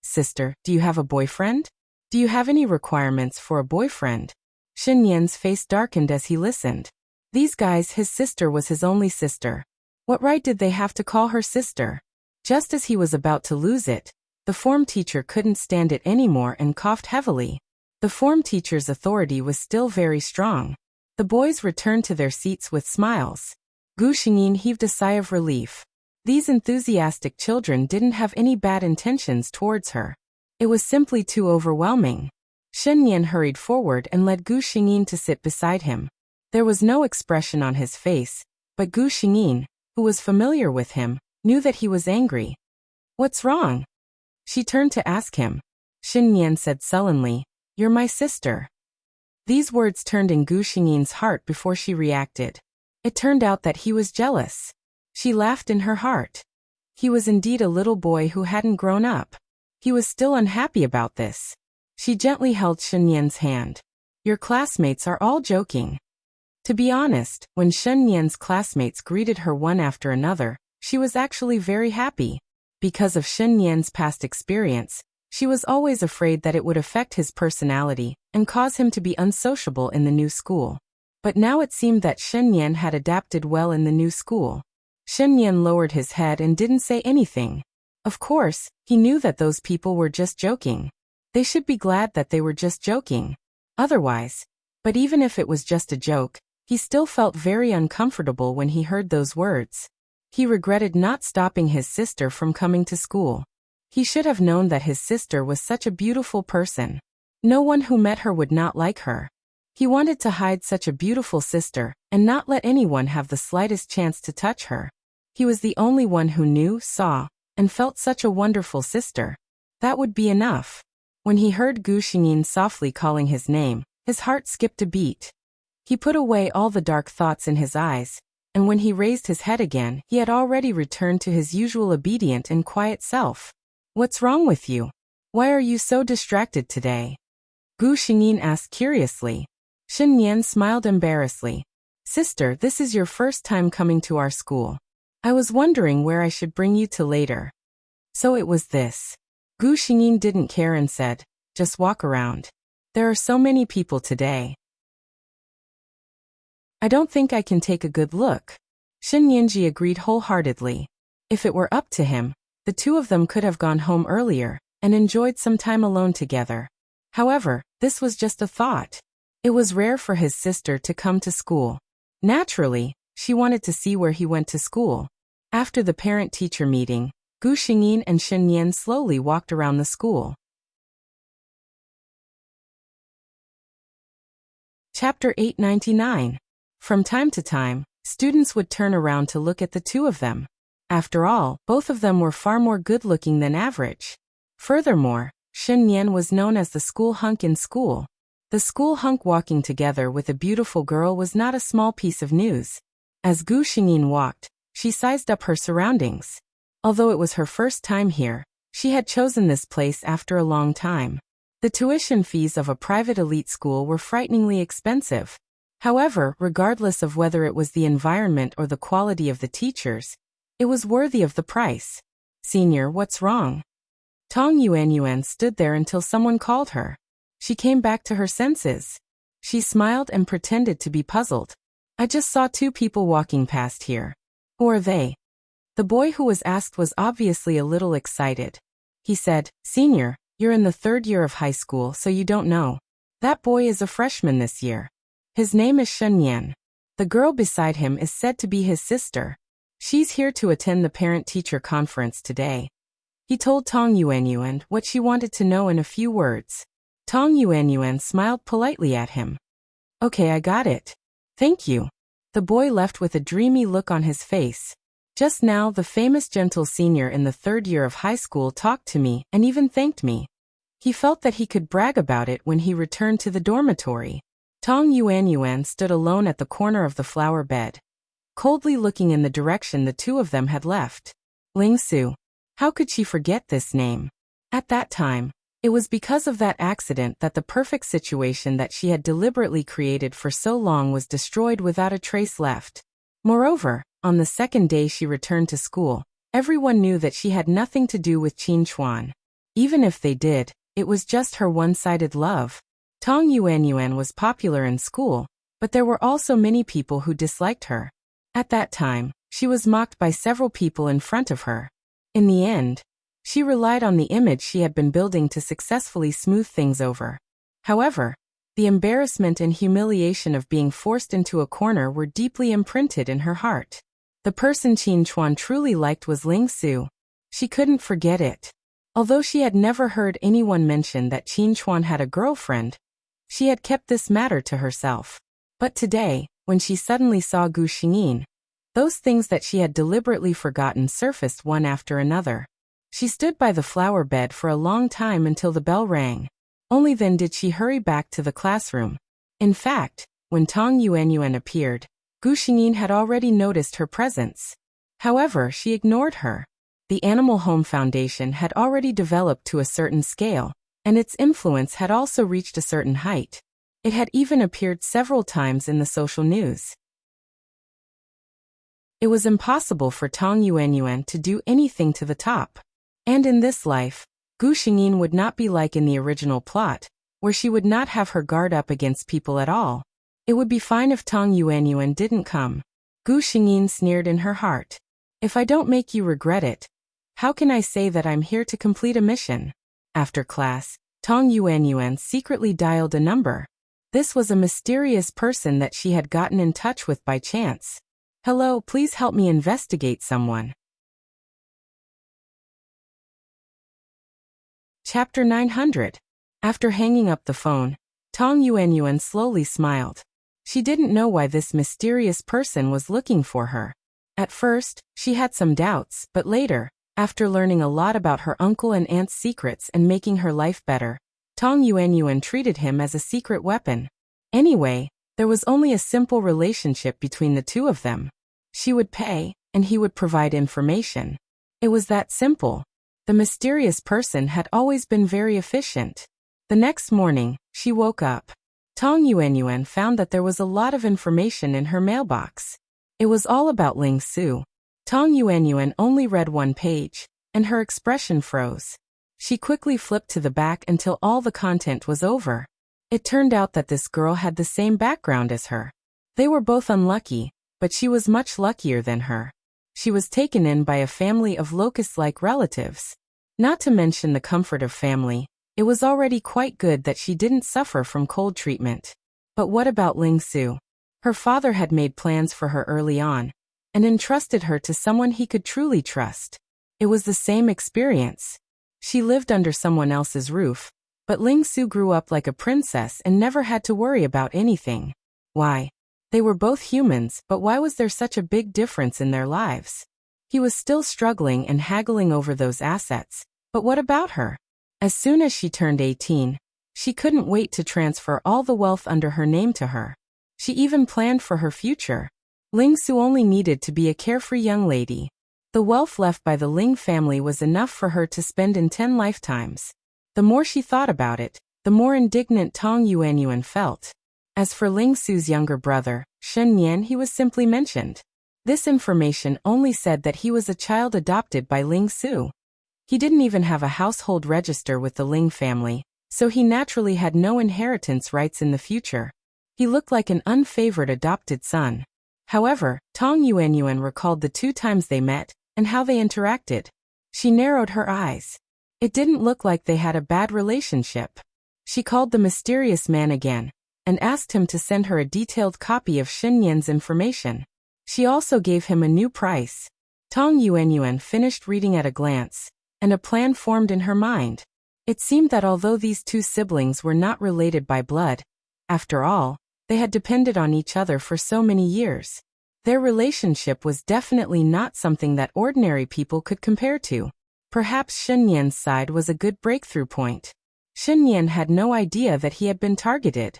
"Sister, do you have a boyfriend? Do you have any requirements for a boyfriend?" Xin Yan's face darkened as he listened. These guys, his sister was his only sister. What right did they have to call her sister? Just as he was about to lose it, the form teacher couldn't stand it anymore and coughed heavily. The form teacher's authority was still very strong. The boys returned to their seats with smiles. Gu Xingyin heaved a sigh of relief. These enthusiastic children didn't have any bad intentions towards her. It was simply too overwhelming. Shen Yan hurried forward and led Gu Xingyin to sit beside him. There was no expression on his face, but Gu Xingyin, who was familiar with him, knew that he was angry. "What's wrong?" She turned to ask him. Shen Yan said sullenly, "You're my sister." These words turned in Gu Xingyin's heart before she reacted. It turned out that he was jealous. She laughed in her heart. He was indeed a little boy who hadn't grown up. He was still unhappy about this. She gently held Shen Yan's hand. "Your classmates are all joking." To be honest, when Shen Yan's classmates greeted her one after another, she was actually very happy. Because of Shen Yan's past experience, she was always afraid that it would affect his personality and cause him to be unsociable in the new school. But now it seemed that Shen Yan had adapted well in the new school. Shen Yan lowered his head and didn't say anything. Of course, he knew that those people were just joking. They should be glad that they were just joking. Otherwise, but even if it was just a joke, he still felt very uncomfortable when he heard those words. He regretted not stopping his sister from coming to school. He should have known that his sister was such a beautiful person. No one who met her would not like her. He wanted to hide such a beautiful sister and not let anyone have the slightest chance to touch her. He was the only one who knew, saw, and felt such a wonderful sister. That would be enough. When he heard Gu Xingyin softly calling his name, his heart skipped a beat. He put away all the dark thoughts in his eyes, and when he raised his head again, he had already returned to his usual obedient and quiet self. "What's wrong with you? Why are you so distracted today?" Gu Xingyin asked curiously. Shen Yan smiled embarrassedly. "Sister, this is your first time coming to our school. I was wondering where I should bring you to later." So it was this. Gu Xingyin didn't care and said, "Just walk around. There are so many people today. I don't think I can take a good look." Shen Yanji agreed wholeheartedly. If it were up to him, the two of them could have gone home earlier and enjoyed some time alone together. However, this was just a thought. It was rare for his sister to come to school. Naturally, she wanted to see where he went to school. After the parent-teacher meeting, Gu Xingyin and Shen Yan slowly walked around the school. Chapter 899. From time to time, students would turn around to look at the two of them. After all, both of them were far more good-looking than average. Furthermore, Shen Yan was known as the school hunk in school. The school hunk walking together with a beautiful girl was not a small piece of news. As Gu Xingyin walked, she sized up her surroundings. Although it was her first time here, she had chosen this place after a long time. The tuition fees of a private elite school were frighteningly expensive. However, regardless of whether it was the environment or the quality of the teachers, it was worthy of the price. "Senior, what's wrong?" Tong Yuanyuan stood there until someone called her. She came back to her senses. She smiled and pretended to be puzzled. "I just saw two people walking past here. Who are they?" The boy who was asked was obviously a little excited. He said, "Senior, you're in the 3rd year of high school, so you don't know. That boy is a freshman this year. His name is Shen Yan. The girl beside him is said to be his sister. She's here to attend the parent-teacher conference today." He told Tong Yuanyuan what she wanted to know in a few words. Tong Yuanyuan smiled politely at him. "Okay, I got it. Thank you." The boy left with a dreamy look on his face. Just now, the famous gentle senior in the 3rd year of high school talked to me and even thanked me. He felt that he could brag about it when he returned to the dormitory. Tong Yuanyuan stood alone at the corner of the flower bed, coldly looking in the direction the two of them had left. Ling Su. How could she forget this name? At that time, it was because of that accident that the perfect situation that she had deliberately created for so long was destroyed without a trace left. Moreover, on the 2nd day she returned to school, everyone knew that she had nothing to do with Qin Chuan. Even if they did, it was just her one-sided love. Tong Yuanyuan was popular in school, but there were also many people who disliked her. At that time, she was mocked by several people in front of her. In the end, she relied on the image she had been building to successfully smooth things over. However, the embarrassment and humiliation of being forced into a corner were deeply imprinted in her heart. The person Qin Chuan truly liked was Ling Su. She couldn't forget it. Although she had never heard anyone mention that Qin Chuan had a girlfriend, she had kept this matter to herself. But today, when she suddenly saw Gu Xingyin, those things that she had deliberately forgotten surfaced one after another. She stood by the flower bed for a long time until the bell rang. Only then did she hurry back to the classroom. In fact, when Tang Yuanyuan appeared, Gu Xingyin had already noticed her presence. However, she ignored her. The Animal Home Foundation had already developed to a certain scale, and its influence had also reached a certain height. It had even appeared several times in the social news. It was impossible for Tang Yuanyuan to do anything to the top. And in this life, Gu Xingyin would not be like in the original plot, where she would not have her guard up against people at all. It would be fine if Tang Yuanyuan didn't come. Gu Xingyin sneered in her heart. If I don't make you regret it, how can I say that I'm here to complete a mission? After class, Tang Yuanyuan secretly dialed a number. This was a mysterious person that she had gotten in touch with by chance. Hello, please help me investigate someone. Chapter 900. After hanging up the phone, Tang Yuanyuan slowly smiled. She didn't know why this mysterious person was looking for her. At first, she had some doubts, but later, after learning a lot about her uncle and aunt's secrets and making her life better, Tang Yuanyuan treated him as a secret weapon. Anyway, there was only a simple relationship between the two of them. She would pay, and he would provide information. It was that simple. The mysterious person had always been very efficient. The next morning, she woke up. Tang Yuanyuan found that there was a lot of information in her mailbox. It was all about Ling Su. Tang Yuanyuan only read one page, and her expression froze. She quickly flipped to the back until all the content was over. It turned out that this girl had the same background as her. They were both unlucky, but she was much luckier than her. She was taken in by a family of locust-like relatives. Not to mention the comfort of family, it was already quite good that she didn't suffer from cold treatment. But what about Ling Su? Her father had made plans for her early on, and entrusted her to someone he could truly trust. It was the same experience. She lived under someone else's roof, but Ling Su grew up like a princess and never had to worry about anything. Why? They were both humans, but why was there such a big difference in their lives? He was still struggling and haggling over those assets, but what about her? As soon as she turned 18, she couldn't wait to transfer all the wealth under her name to her. She even planned for her future. Ling Su only needed to be a carefree young lady. The wealth left by the Ling family was enough for her to spend in 10 lifetimes. The more she thought about it, the more indignant Tang Yuanyuan felt. As for Ling Su's younger brother, Shen Yan, he was simply mentioned. This information only said that he was a child adopted by Ling Su. He didn't even have a household register with the Ling family, so he naturally had no inheritance rights in the future. He looked like an unfavored adopted son. However, Tang Yuanyuan recalled the 2 times they met, and how they interacted. She narrowed her eyes. It didn't look like they had a bad relationship. She called the mysterious man again, and asked him to send her a detailed copy of Shen Yan's information. She also gave him a new price. Tang Yuanyuan finished reading at a glance, and a plan formed in her mind. It seemed that although these 2 siblings were not related by blood, after all, they had depended on each other for so many years. Their relationship was definitely not something that ordinary people could compare to. Perhaps Shen Yan's side was a good breakthrough point. Shen Yan had no idea that he had been targeted.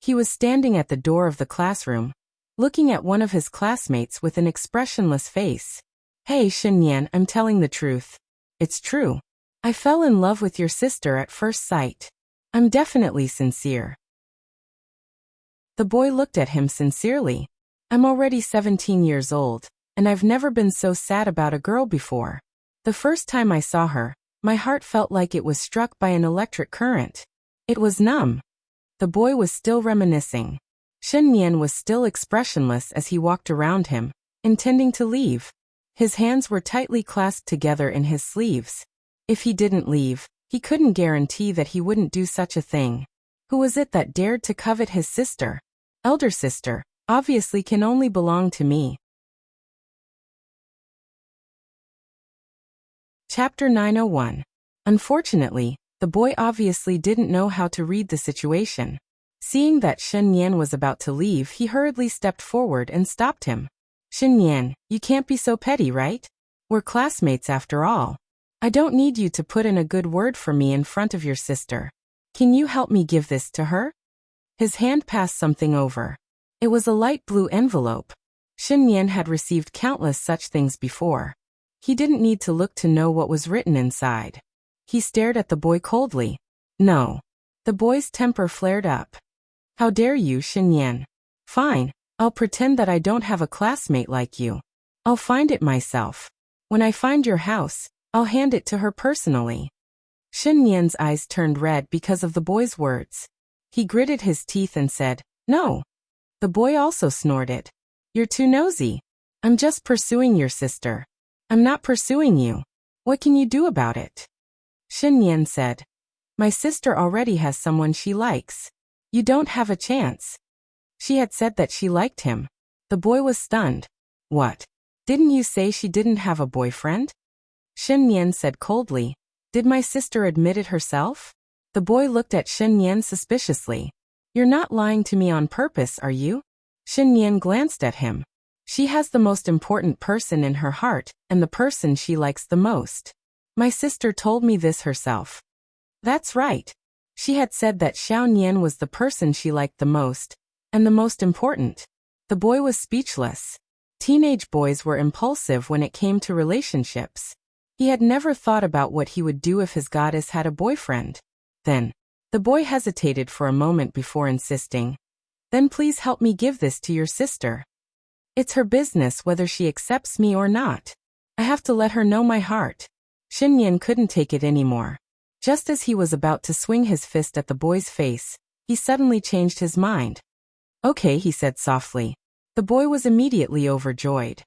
He was standing at the door of the classroom, looking at one of his classmates with an expressionless face. Hey Shen Yan, I'm telling the truth. It's true. I fell in love with your sister at first sight. I'm definitely sincere. The boy looked at him sincerely. I'm already 17 years old, and I've never been so sad about a girl before. The first time I saw her, my heart felt like it was struck by an electric current. It was numb. The boy was still reminiscing. Shen Yan was still expressionless as he walked around him, intending to leave. His hands were tightly clasped together in his sleeves. If he didn't leave, he couldn't guarantee that he wouldn't do such a thing. Who was it that dared to covet his sister? Elder sister, obviously can only belong to me. Chapter 901. Unfortunately, the boy obviously didn't know how to read the situation. Seeing that Shen Yan was about to leave, he hurriedly stepped forward and stopped him. Shen Yan, you can't be so petty, right? We're classmates after all. I don't need you to put in a good word for me in front of your sister. Can you help me give this to her? His hand passed something over. It was a light blue envelope. Shen Yan had received countless such things before. He didn't need to look to know what was written inside. He stared at the boy coldly. No. The boy's temper flared up. How dare you, Shen Yan? Fine, I'll pretend that I don't have a classmate like you. I'll find it myself. When I find your house, I'll hand it to her personally. Shen Yan's eyes turned red because of the boy's words. He gritted his teeth and said, No. The boy also snorted. You're too nosy. I'm just pursuing your sister. I'm not pursuing you. What can you do about it? Shen Yan said, My sister already has someone she likes. You don't have a chance. She had said that she liked him. The boy was stunned. What? Didn't you say she didn't have a boyfriend? Shen Yan said coldly. Did my sister admit it herself? The boy looked at Shen Yan suspiciously. You're not lying to me on purpose, are you? Shen Yan glanced at him. She has the most important person in her heart, and the person she likes the most. My sister told me this herself. That's right. She had said that Xiao Nian was the person she liked the most, and the most important. The boy was speechless. Teenage boys were impulsive when it came to relationships. He had never thought about what he would do if his goddess had a boyfriend. Then, the boy hesitated for a moment before insisting. Then please help me give this to your sister. It's her business whether she accepts me or not. I have to let her know my heart. Shen Yan couldn't take it anymore. Just as he was about to swing his fist at the boy's face, he suddenly changed his mind. Okay, he said softly. The boy was immediately overjoyed.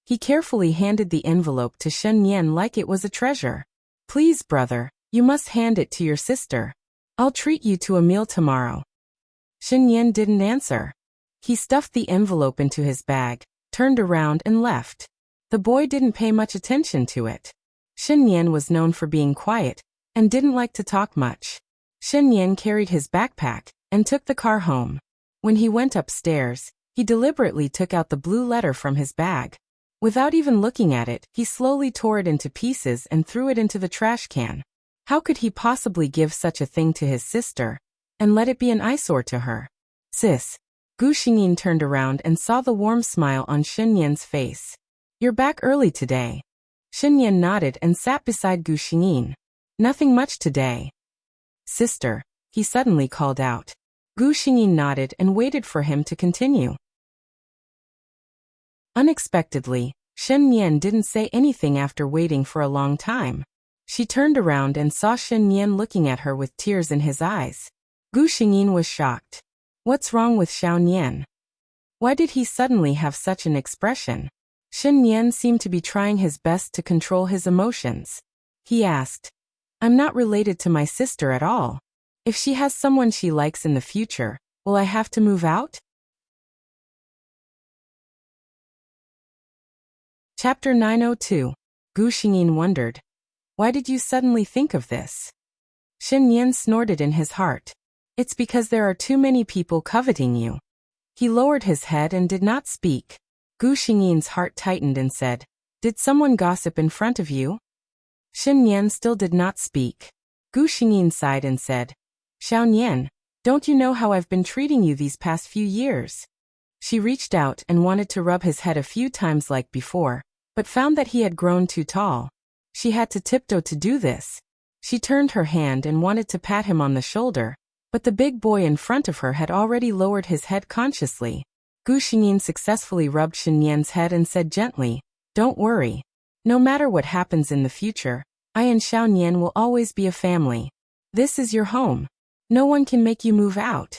He carefully handed the envelope to Shen Yan like it was a treasure. Please, brother, you must hand it to your sister. I'll treat you to a meal tomorrow. Shen Yan didn't answer. He stuffed the envelope into his bag, turned around and left. The boy didn't pay much attention to it. Shen Yan was known for being quiet, and didn't like to talk much. Shen Yan carried his backpack, and took the car home. When he went upstairs, he deliberately took out the blue letter from his bag. Without even looking at it, he slowly tore it into pieces and threw it into the trash can. How could he possibly give such a thing to his sister, and let it be an eyesore to her? Sis. Gu Xingyin turned around and saw the warm smile on Shen Yan's face. You're back early today. Shen Yan nodded and sat beside Gu Xingyin. Nothing much today. Sister, he suddenly called out. Gu Xingyin nodded and waited for him to continue. Unexpectedly, Shen Yan didn't say anything after waiting for a long time. She turned around and saw Shen Yan looking at her with tears in his eyes. Gu Xingyin was shocked. What's wrong with Xiao Nian? Why did he suddenly have such an expression? Shen Nian seemed to be trying his best to control his emotions. He asked, I'm not related to my sister at all. If she has someone she likes in the future, will I have to move out? Chapter 902. Gu Xingyin wondered. Why did you suddenly think of this? Shen Yan snorted in his heart. It's because there are too many people coveting you. He lowered his head and did not speak. Gu Xingyin's heart tightened and said, Did someone gossip in front of you? Shen Yan still did not speak. Gu Xingyin sighed and said, Xiao Nian, don't you know how I've been treating you these past few years? She reached out and wanted to rub his head a few times like before, but found that he had grown too tall. She had to tiptoe to do this. She turned her hand and wanted to pat him on the shoulder, but the big boy in front of her had already lowered his head consciously. Gu Xingyin successfully rubbed Shen Yan's head and said gently, Don't worry. No matter what happens in the future, I and Xiao Nian will always be a family. This is your home. No one can make you move out.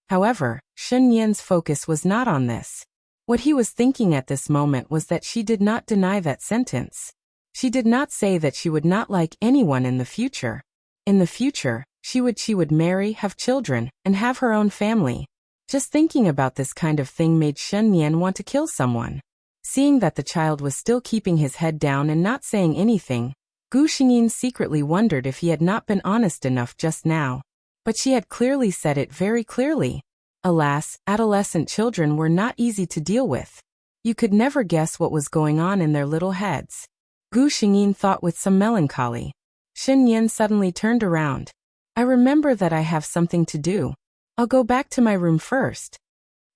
However, Shen Yan's focus was not on this. What he was thinking at this moment was that she did not deny that sentence. She did not say that she would not like anyone in the future. In the future, she would marry, have children, and have her own family. Just thinking about this kind of thing made Shen Yan want to kill someone. Seeing that the child was still keeping his head down and not saying anything, Gu Xingyin secretly wondered if he had not been honest enough just now. But she had clearly said it very clearly. Alas, adolescent children were not easy to deal with. You could never guess what was going on in their little heads. Gu Xingyin thought with some melancholy. Shen Yan suddenly turned around. I remember that I have something to do. I'll go back to my room first.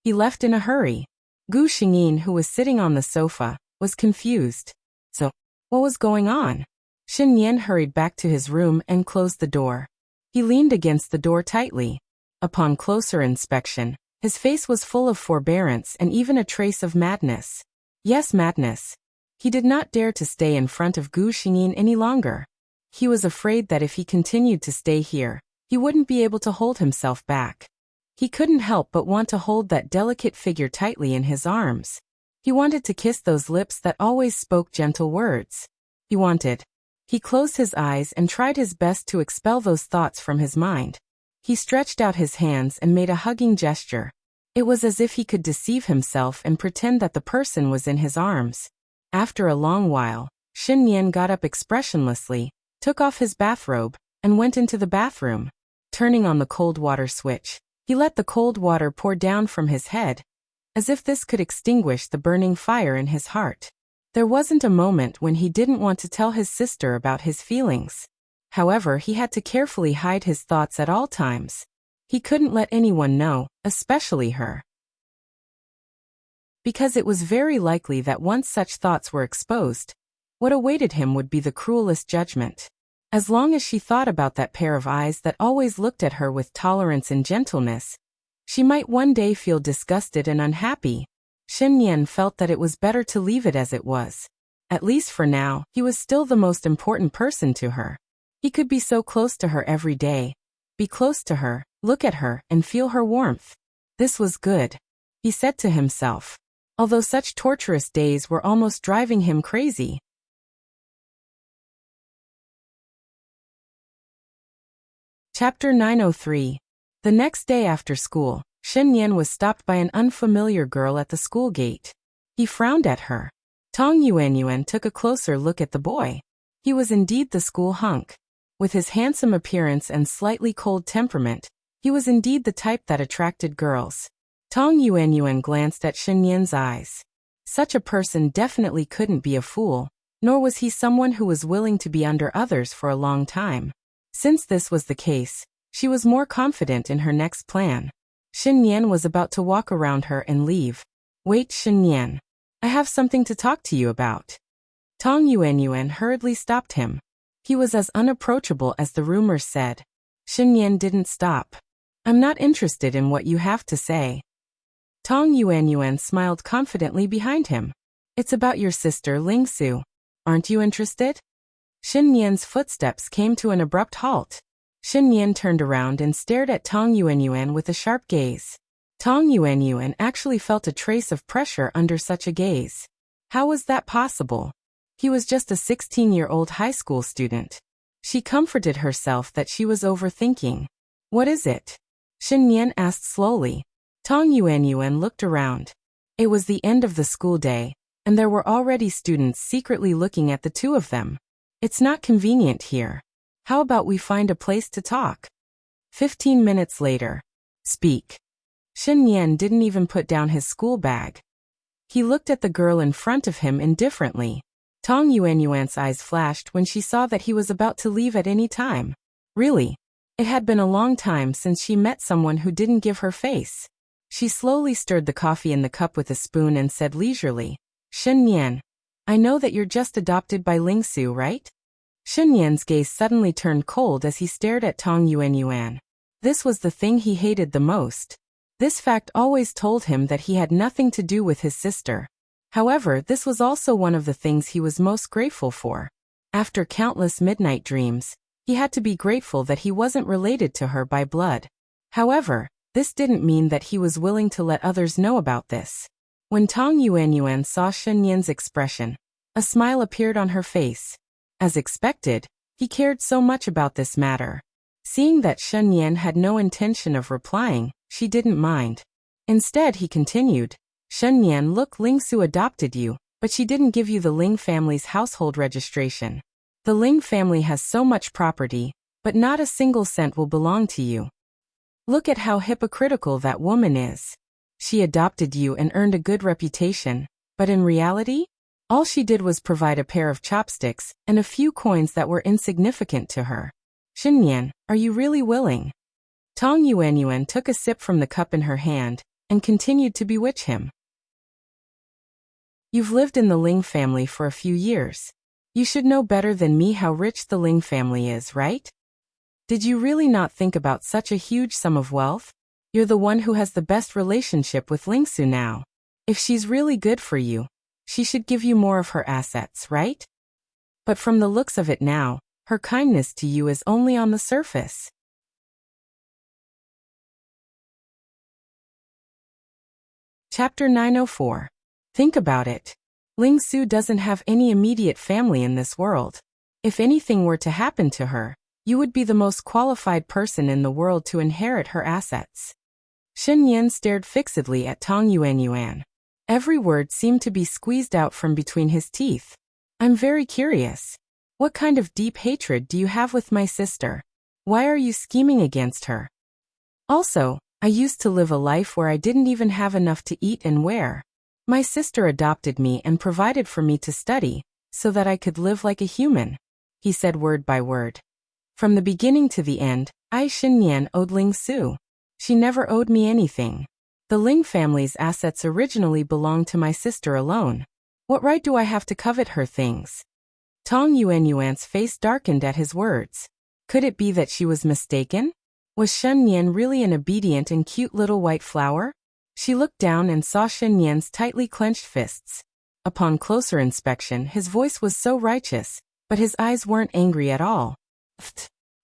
He left in a hurry. Gu Xingyin, who was sitting on the sofa, was confused. So, what was going on? Shen Yan hurried back to his room and closed the door. He leaned against the door tightly. Upon closer inspection, his face was full of forbearance and even a trace of madness. Yes, madness. He did not dare to stay in front of Gu Xingyin any longer. He was afraid that if he continued to stay here, he wouldn't be able to hold himself back. He couldn't help but want to hold that delicate figure tightly in his arms. He wanted to kiss those lips that always spoke gentle words. He closed his eyes and tried his best to expel those thoughts from his mind. He stretched out his hands and made a hugging gesture. It was as if he could deceive himself and pretend that the person was in his arms. After a long while, Shen Yan got up expressionlessly, took off his bathrobe, and went into the bathroom. Turning on the cold water switch, he let the cold water pour down from his head, as if this could extinguish the burning fire in his heart. There wasn't a moment when he didn't want to tell his sister about his feelings. However, he had to carefully hide his thoughts at all times. He couldn't let anyone know, especially her. Because it was very likely that once such thoughts were exposed, what awaited him would be the cruelest judgment. As long as she thought about that pair of eyes that always looked at her with tolerance and gentleness, she might one day feel disgusted and unhappy. Shen Yan felt that it was better to leave it as it was. At least for now, he was still the most important person to her. He could be so close to her every day. Be close to her, look at her, and feel her warmth. This was good, he said to himself. Although such torturous days were almost driving him crazy. Chapter 903. The next day after school, Shen Yan was stopped by an unfamiliar girl at the school gate. He frowned at her. Tong Yuanyuan took a closer look at the boy. He was indeed the school hunk. With his handsome appearance and slightly cold temperament, he was indeed the type that attracted girls. Tong Yuanyuan glanced at Shen Yan's eyes. Such a person definitely couldn't be a fool, nor was he someone who was willing to be under others for a long time. Since this was the case, she was more confident in her next plan. Shen Yan was about to walk around her and leave. Wait, Shen Yan. I have something to talk to you about. Tong Yuanyuan hurriedly stopped him. He was as unapproachable as the rumors said. Shen Yan didn't stop. I'm not interested in what you have to say. Tong Yuanyuan smiled confidently behind him. It's about your sister Ling Su. Aren't you interested? Shen Yan's footsteps came to an abrupt halt. Shen Yan turned around and stared at Tong Yuanyuan with a sharp gaze. Tong Yuanyuan actually felt a trace of pressure under such a gaze. How was that possible? He was just a 16-year-old high school student. She comforted herself that she was overthinking. What is it? Shen Yan asked slowly. Tong Yuanyuan looked around. It was the end of the school day, and there were already students secretly looking at the two of them. It's not convenient here. How about we find a place to talk? 15 minutes later. Speak. Shen Yan didn't even put down his school bag. He looked at the girl in front of him indifferently. Tong Yuanyuan's eyes flashed when she saw that he was about to leave at any time. Really? It had been a long time since she met someone who didn't give her face. She slowly stirred the coffee in the cup with a spoon and said leisurely, Shen Yan, I know that you're just adopted by Ling Su, right? Shen Yan's gaze suddenly turned cold as he stared at Tong Yuanyuan. This was the thing he hated the most. This fact always told him that he had nothing to do with his sister. However, this was also one of the things he was most grateful for. After countless midnight dreams, he had to be grateful that he wasn't related to her by blood. However, this didn't mean that he was willing to let others know about this. When Tong Yuanyuan saw Shen Yan's expression, a smile appeared on her face. As expected, he cared so much about this matter. Seeing that Shen Yan had no intention of replying, she didn't mind. Instead, he continued, Shen Yan, look, Ling Su adopted you, but she didn't give you the Ling family's household registration. The Ling family has so much property, but not a single cent will belong to you. Look at how hypocritical that woman is. She adopted you and earned a good reputation, but in reality, all she did was provide a pair of chopsticks and a few coins that were insignificant to her. Xinyan, are you really willing? Tong Yuanyuan took a sip from the cup in her hand and continued to bewitch him. You've lived in the Ling family for a few years. You should know better than me how rich the Ling family is, right? Did you really not think about such a huge sum of wealth? You're the one who has the best relationship with Lingsu now. If she's really good for you, she should give you more of her assets, right? But from the looks of it now, her kindness to you is only on the surface. Chapter 904. Think about it. Lingsu doesn't have any immediate family in this world. If anything were to happen to her, you would be the most qualified person in the world to inherit her assets. Xinyan stared fixedly at Tong Yuanyuan. Every word seemed to be squeezed out from between his teeth. I'm very curious. What kind of deep hatred do you have with my sister? Why are you scheming against her? Also, I used to live a life where I didn't even have enough to eat and wear. My sister adopted me and provided for me to study, so that I could live like a human, he said word by word. From the beginning to the end, I Xinyan owed Lingsu. She never owed me anything. The Ling family's assets originally belonged to my sister alone. What right do I have to covet her things? Tong Yuanyuan's face darkened at his words. Could it be that she was mistaken? Was Xinyan really an obedient and cute little white flower? She looked down and saw Xinyan's tightly clenched fists. Upon closer inspection, his voice was so righteous, but his eyes weren't angry at all.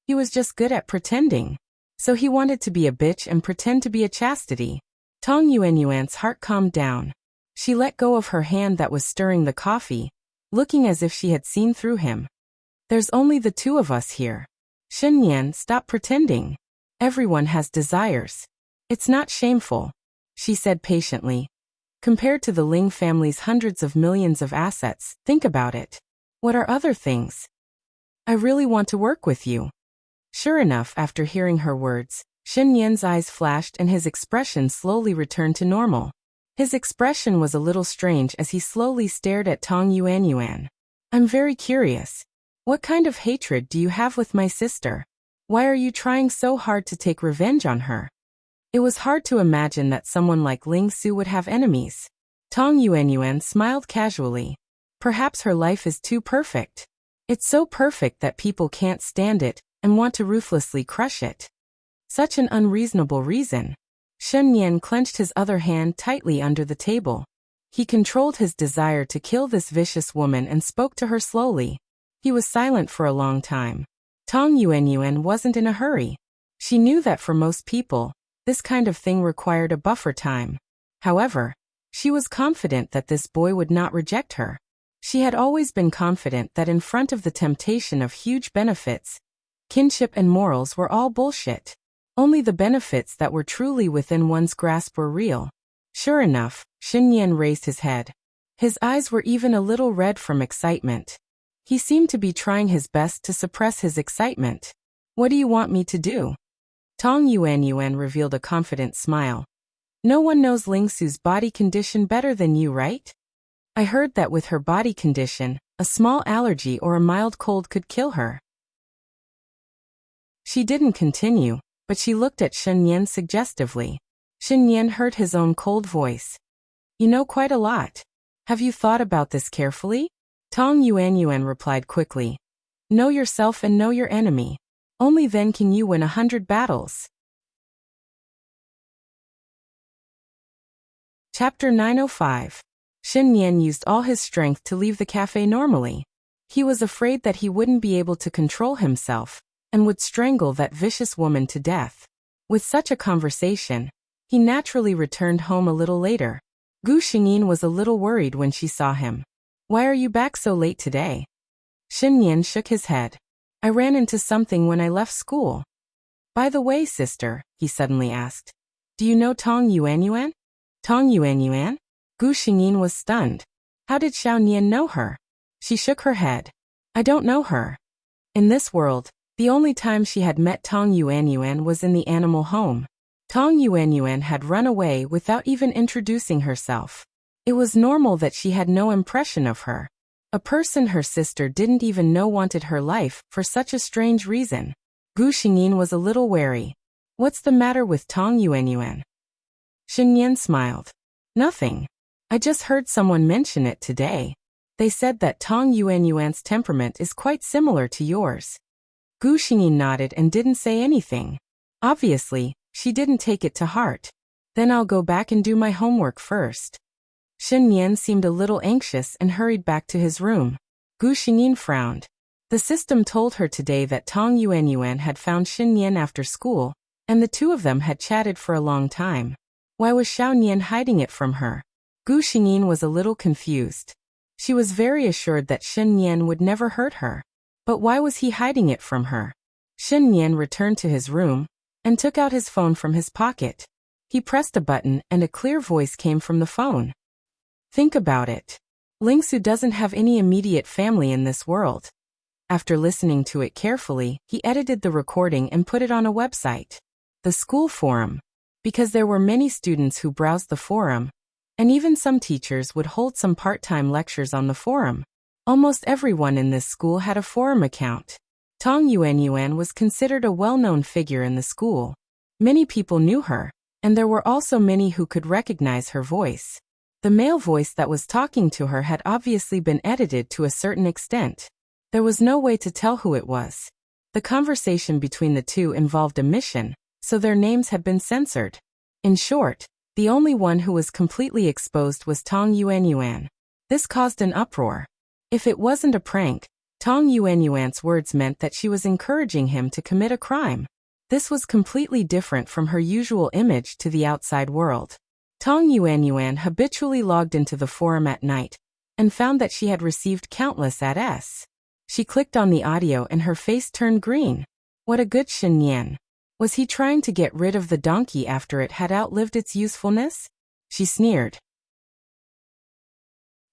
He was just good at pretending. So he wanted to be a bitch and pretend to be a chastity. Tong Yuanyuan's heart calmed down. She let go of her hand that was stirring the coffee, looking as if she had seen through him. There's only the two of us here. Xinyan, stop pretending. Everyone has desires. It's not shameful, she said patiently. Compared to the Ling family's hundreds of millions of assets, think about it. What are other things? I really want to work with you. Sure enough, after hearing her words, Xinyan's eyes flashed and his expression slowly returned to normal. His expression was a little strange as he slowly stared at Tong Yuanyuan. I'm very curious. What kind of hatred do you have with my sister? Why are you trying so hard to take revenge on her? It was hard to imagine that someone like Lingsu would have enemies. Tong Yuanyuan smiled casually. Perhaps her life is too perfect. It's so perfect that people can't stand it and want to ruthlessly crush it. Such an unreasonable reason. Xinyan clenched his other hand tightly under the table. He controlled his desire to kill this vicious woman and spoke to her slowly. He was silent for a long time. Tong Yuanyuan wasn't in a hurry. She knew that for most people, this kind of thing required a buffer time. However, she was confident that this boy would not reject her. She had always been confident that in front of the temptation of huge benefits, kinship and morals were all bullshit. Only the benefits that were truly within one's grasp were real. Sure enough, Xinyan raised his head. His eyes were even a little red from excitement. He seemed to be trying his best to suppress his excitement. What do you want me to do? Tong Yuanyuan revealed a confident smile. No one knows Lingsu's body condition better than you, right? I heard that with her body condition, a small allergy or a mild cold could kill her. She didn't continue, but she looked at Xinyan suggestively. Xinyan heard his own cold voice. You know quite a lot. Have you thought about this carefully? Tong Yuanyuan replied quickly. Know yourself and know your enemy. Only then can you win 100 battles. Chapter 905. Xinyan used all his strength to leave the cafe normally. He was afraid that he wouldn't be able to control himself and would strangle that vicious woman to death. With such a conversation, he naturally returned home a little later. Gu Xingyin was a little worried when she saw him. Why are you back so late today? Xinyan shook his head. I ran into something when I left school. By the way, sister, he suddenly asked, do you know Tong Yuanyuan? Tong Yuanyuan? Gu Xingyin was stunned. How did Xiao Nian know her? She shook her head. I don't know her. In this world, the only time she had met Tong Yuanyuan was in the animal home. Tong Yuanyuan had run away without even introducing herself. It was normal that she had no impression of her. A person her sister didn't even know wanted her life for such a strange reason. Gu Xingyin was a little wary. What's the matter with Tong Yuanyuan? Xingyan smiled. Nothing. I just heard someone mention it today. They said that Tong Yuanyuan's temperament is quite similar to yours. Gu Xingyin nodded and didn't say anything. Obviously, she didn't take it to heart. Then I'll go back and do my homework first. Shen Yan seemed a little anxious and hurried back to his room. Gu Xingyin frowned. The system told her today that Tong Yuanyuan had found Shen Yan after school, and the two of them had chatted for a long time. Why was Xiao Nian hiding it from her? Gu Xingyin was a little confused. She was very assured that Shen Yan would never hurt her. But why was he hiding it from her? Shen Yan returned to his room and took out his phone from his pocket. He pressed a button and a clear voice came from the phone. Think about it. Lingsu doesn't have any immediate family in this world. After listening to it carefully, he edited the recording and put it on a website. The school forum. Because there were many students who browsed the forum, and even some teachers would hold some part-time lectures on the forum. Almost everyone in this school had a forum account. Tong Yuanyuan was considered a well-known figure in the school. Many people knew her, and there were also many who could recognize her voice. The male voice that was talking to her had obviously been edited to a certain extent. There was no way to tell who it was. The conversation between the two involved a mission, so their names had been censored. In short, the only one who was completely exposed was Tong Yuanyuan. This caused an uproar. If it wasn't a prank, Tong Yuanyuan's words meant that she was encouraging him to commit a crime. This was completely different from her usual image to the outside world. Tong Yuanyuan habitually logged into the forum at night and found that she had received countless ads. She clicked on the audio and her face turned green. What a good Shen Yan. Was he trying to get rid of the donkey after it had outlived its usefulness? She sneered.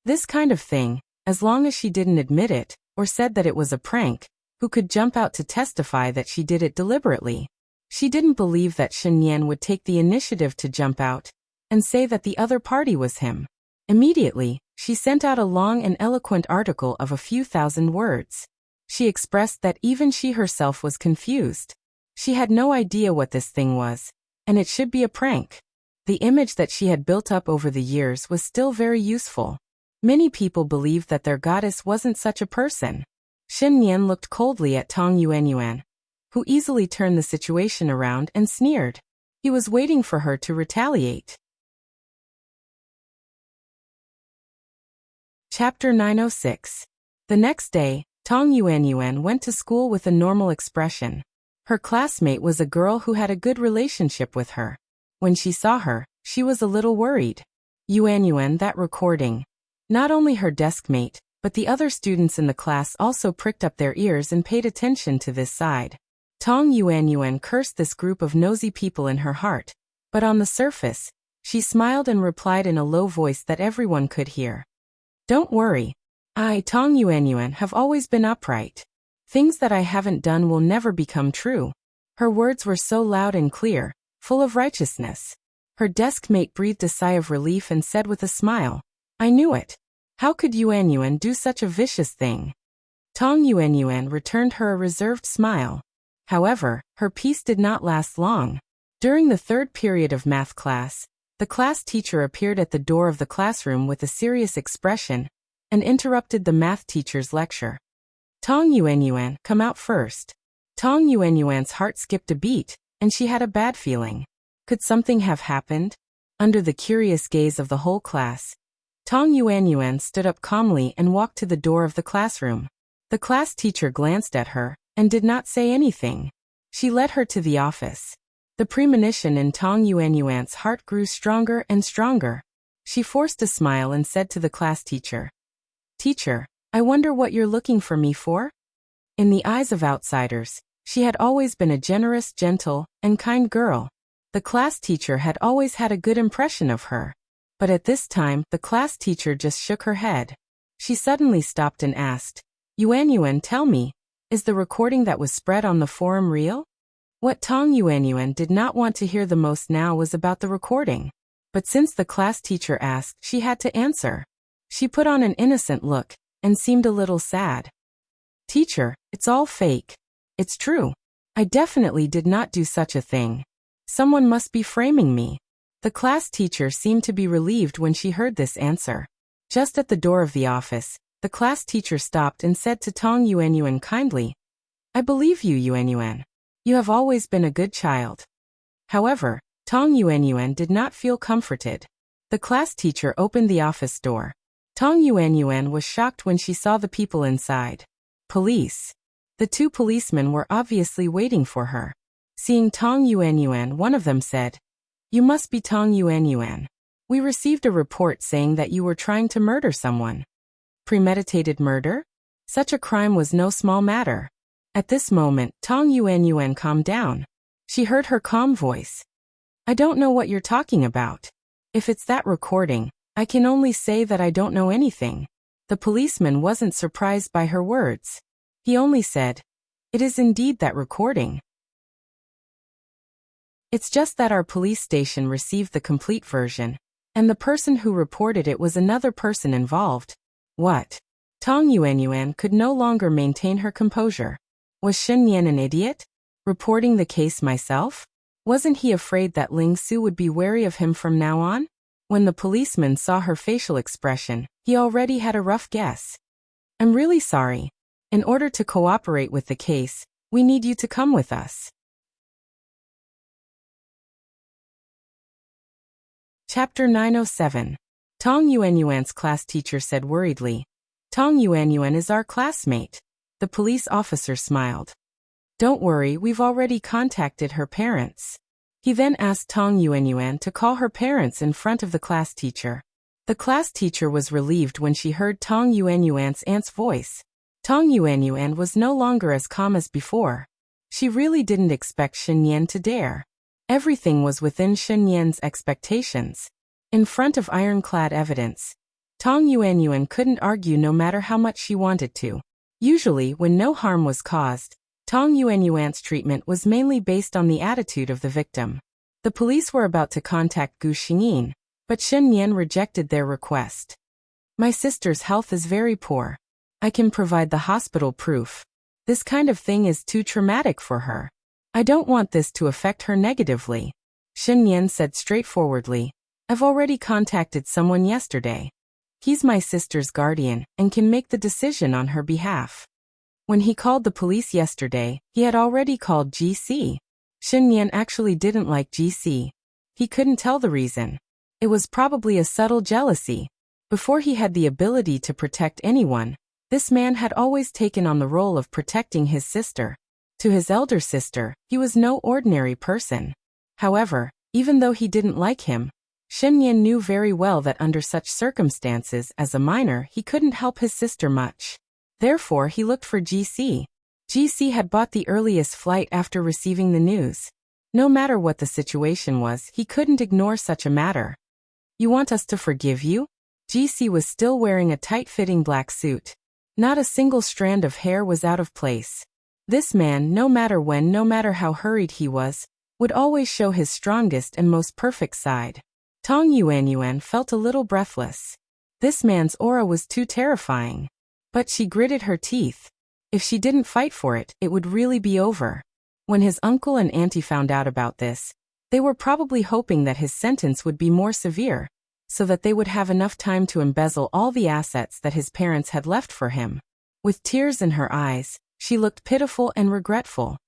This kind of thing, as long as she didn't admit it, or said that it was a prank, who could jump out to testify that she did it deliberately? She didn't believe that Shen Yan would take the initiative to jump out and say that the other party was him. Immediately, she sent out a long and eloquent article of a few thousand words. She expressed that even she herself was confused. She had no idea what this thing was, and it should be a prank. The image that she had built up over the years was still very useful. Many people believed that their goddess wasn't such a person. Shen Yan looked coldly at Tong Yuanyuan, who easily turned the situation around and sneered. He was waiting for her to retaliate. Chapter 906. The next day, Tong Yuanyuan went to school with a normal expression. Her classmate was a girl who had a good relationship with her. When she saw her, she was a little worried. Yuanyuan, that recording. Not only her deskmate, but the other students in the class also pricked up their ears and paid attention to this side. Tong Yuanyuan cursed this group of nosy people in her heart, but on the surface, she smiled and replied in a low voice that everyone could hear. Don't worry. I, Tong Yuanyuan, have always been upright. Things that I haven't done will never become true. Her words were so loud and clear, full of righteousness. Her deskmate breathed a sigh of relief and said with a smile, I knew it. How could Yuanyuan do such a vicious thing? Tong Yuanyuan returned her a reserved smile. However, her peace did not last long. During the third period of math class, the class teacher appeared at the door of the classroom with a serious expression and interrupted the math teacher's lecture. Tong Yuanyuan, come out first. Tong Yuanyuan's heart skipped a beat, and she had a bad feeling. Could something have happened? Under the curious gaze of the whole class, Tong Yuanyuan stood up calmly and walked to the door of the classroom. The class teacher glanced at her and did not say anything. She led her to the office. The premonition in Tong Yuanyuan's heart grew stronger and stronger. She forced a smile and said to the class teacher, Teacher, I wonder what you're looking for me for? In the eyes of outsiders, she had always been a generous, gentle, and kind girl. The class teacher had always had a good impression of her. But at this time, the class teacher just shook her head. She suddenly stopped and asked, Yuan, tell me, is the recording that was spread on the forum real? What Tong Yuan did not want to hear the most now was about the recording. But since the class teacher asked, she had to answer. She put on an innocent look and seemed a little sad. Teacher, it's all fake. It's true. I definitely did not do such a thing. Someone must be framing me. The class teacher seemed to be relieved when she heard this answer. Just at the door of the office, the class teacher stopped and said to Tong Yuan kindly, I believe you, Yuan. You have always been a good child. However, Tong Yuan did not feel comforted. The class teacher opened the office door. Tong Yuan was shocked when she saw the people inside. Police. The two policemen were obviously waiting for her. Seeing Tong Yuan, one of them said, You must be Tong Yuan. We received a report saying that you were trying to murder someone. Premeditated murder? Such a crime was no small matter. At this moment, Tong Yuan calmed down. She heard her calm voice. I don't know what you're talking about. If it's that recording, I can only say that I don't know anything. The policeman wasn't surprised by her words. He only said, It is indeed that recording. It's just that our police station received the complete version, and the person who reported it was another person involved. What? Tong Yuan could no longer maintain her composure. Was Shen Yan an idiot? Reporting the case myself? Wasn't he afraid that Ling Su would be wary of him from now on? When the policeman saw her facial expression, he already had a rough guess. I'm really sorry. In order to cooperate with the case, we need you to come with us. Chapter 907. Tong Yuan's class teacher said worriedly. Tong Yuan is our classmate. The police officer smiled. Don't worry, we've already contacted her parents. He then asked Tong Yuan to call her parents in front of the class teacher. The class teacher was relieved when she heard Tong Yuan's aunt's voice. Tong Yuan was no longer as calm as before. She really didn't expect Shen Yan to dare. Everything was within Shen Yan's expectations. In front of ironclad evidence, Tong Yuan couldn't argue no matter how much she wanted to. Usually, when no harm was caused, Tong Yuan's treatment was mainly based on the attitude of the victim. The police were about to contact Gu Xingyin, but Shen Yan rejected their request. My sister's health is very poor. I can provide the hospital proof. This kind of thing is too traumatic for her. I don't want this to affect her negatively. Shen Yan said straightforwardly. I've already contacted someone yesterday. He's my sister's guardian and can make the decision on her behalf. When he called the police yesterday, he had already called GC. Shen Yan actually didn't like GC. He couldn't tell the reason. It was probably a subtle jealousy. Before he had the ability to protect anyone, this man had always taken on the role of protecting his sister. To his elder sister, he was no ordinary person. However, even though he didn't like him, Shen Yan knew very well that under such circumstances as a minor he couldn't help his sister much. Therefore he looked for GC. GC had bought the earliest flight after receiving the news. No matter what the situation was, he couldn't ignore such a matter. You want us to forgive you? GC was still wearing a tight-fitting black suit. Not a single strand of hair was out of place. This man, no matter when, no matter how hurried he was, would always show his strongest and most perfect side. Tong Yuan felt a little breathless. This man's aura was too terrifying. But she gritted her teeth. If she didn't fight for it, it would really be over. When his uncle and auntie found out about this, they were probably hoping that his sentence would be more severe, so that they would have enough time to embezzle all the assets that his parents had left for him. With tears in her eyes, she looked pitiful and regretful.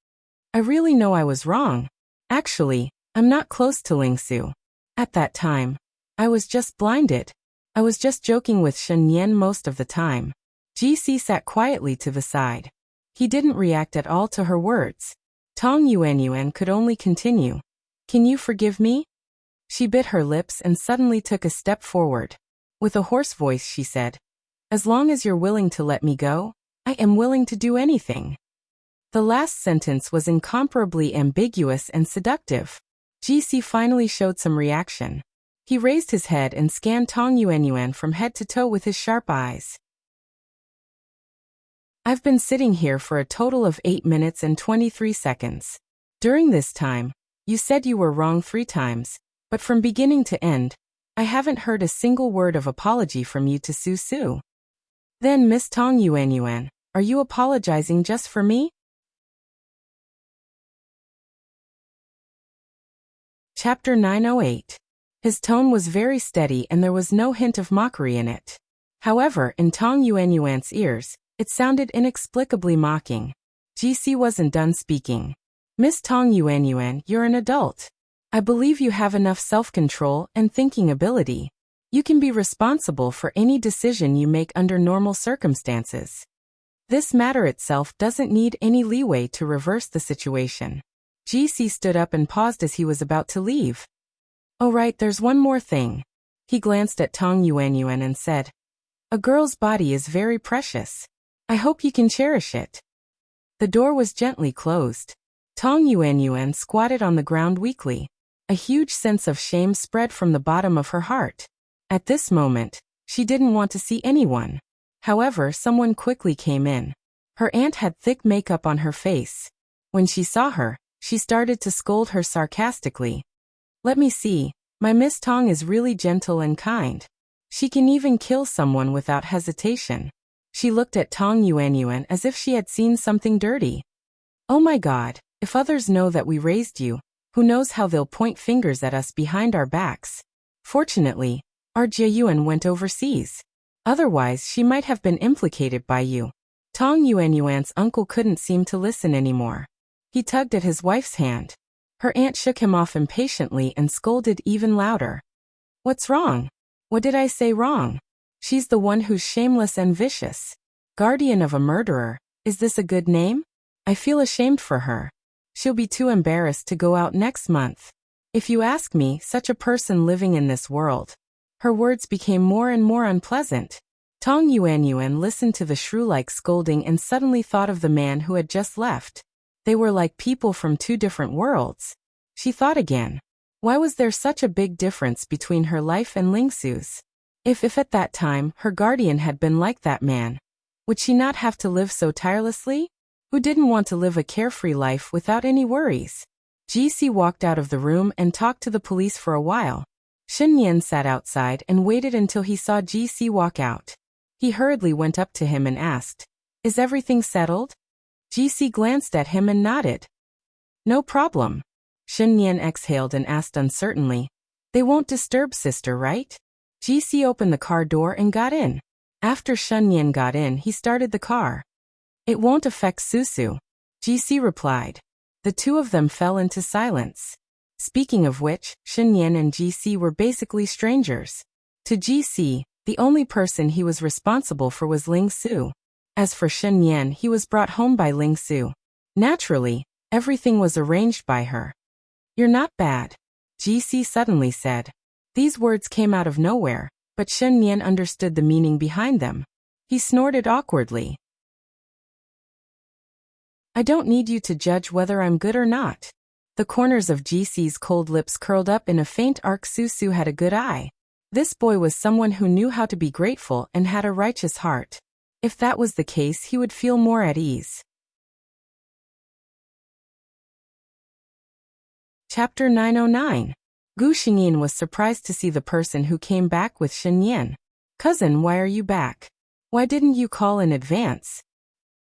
I really know I was wrong. Actually, I'm not close to Ling Su. At that time, I was just blinded. I was just joking with Shen Yan most of the time. GC sat quietly to the side. He didn't react at all to her words. Tong Yuan could only continue. Can you forgive me? She bit her lips and suddenly took a step forward. With a hoarse voice she said, As long as you're willing to let me go, I am willing to do anything. The last sentence was incomparably ambiguous and seductive. GC finally showed some reaction. He raised his head and scanned Tong Yuan from head to toe with his sharp eyes. I've been sitting here for a total of 8 minutes and 23 seconds. During this time, you said you were wrong 3 times, but from beginning to end, I haven't heard a single word of apology from you to Su. Then Miss Tong Yuan, are you apologizing just for me? Chapter 908. His tone was very steady and there was no hint of mockery in it. However, in Tong Yuan's ears, it sounded inexplicably mocking. GC wasn't done speaking. Miss Tong Yuan, you're an adult. I believe you have enough self-control and thinking ability. You can be responsible for any decision you make under normal circumstances. This matter itself doesn't need any leeway to reverse the situation. GC stood up and paused as he was about to leave. Oh right, there's one more thing. He glanced at Tong Yuan and said, a girl's body is very precious. I hope you can cherish it. The door was gently closed. Tong Yuan squatted on the ground weakly. A huge sense of shame spread from the bottom of her heart. At this moment, she didn't want to see anyone. However, someone quickly came in. Her aunt had thick makeup on her face. When she saw her, she started to scold her sarcastically. Let me see, my Miss Tong is really gentle and kind. She can even kill someone without hesitation. She looked at Tong Yuan as if she had seen something dirty. Oh my God, if others know that we raised you, who knows how they'll point fingers at us behind our backs. Fortunately, our Jie Yuan went overseas. Otherwise, she might have been implicated by you. Tong Yuan's uncle couldn't seem to listen anymore. He tugged at his wife's hand. Her aunt shook him off impatiently and scolded even louder. What's wrong? What did I say wrong? She's the one who's shameless and vicious. Guardian of a murderer, is this a good name? I feel ashamed for her. She'll be too embarrassed to go out next month. If you ask me, such a person living in this world. Her words became more and more unpleasant. Tong Yuan listened to the shrew-like scolding and suddenly thought of the man who had just left. They were like people from 2 different worlds. She thought again. Why was there such a big difference between her life and Ling Su's? If at that time her guardian had been like that man, would she not have to live so tirelessly? Who didn't want to live a carefree life without any worries? GC walked out of the room and talked to the police for a while. Shen sat outside and waited until he saw GC walk out. He hurriedly went up to him and asked, is everything settled? GC glanced at him and nodded. No problem. Shen exhaled and asked uncertainly, they won't disturb sister, right? GC opened the car door and got in. After Shen got in, he started the car. It won't affect Susu, GC replied. The two of them fell into silence. Speaking of which, Shen and GC were basically strangers. To GC, the only person he was responsible for was Ling Su. As for Shen, he was brought home by Ling Su. Naturally, everything was arranged by her. You're not bad, GC suddenly said. These words came out of nowhere, but Shen understood the meaning behind them. He snorted awkwardly. I don't need you to judge whether I'm good or not. The corners of GC's cold lips curled up in a faint arc. Susu had a good eye. This boy was someone who knew how to be grateful and had a righteous heart. If that was the case, he would feel more at ease. Chapter 909. Gu Xingyin was surprised to see the person who came back with Shen Yan. Cousin, why are you back? Why didn't you call in advance?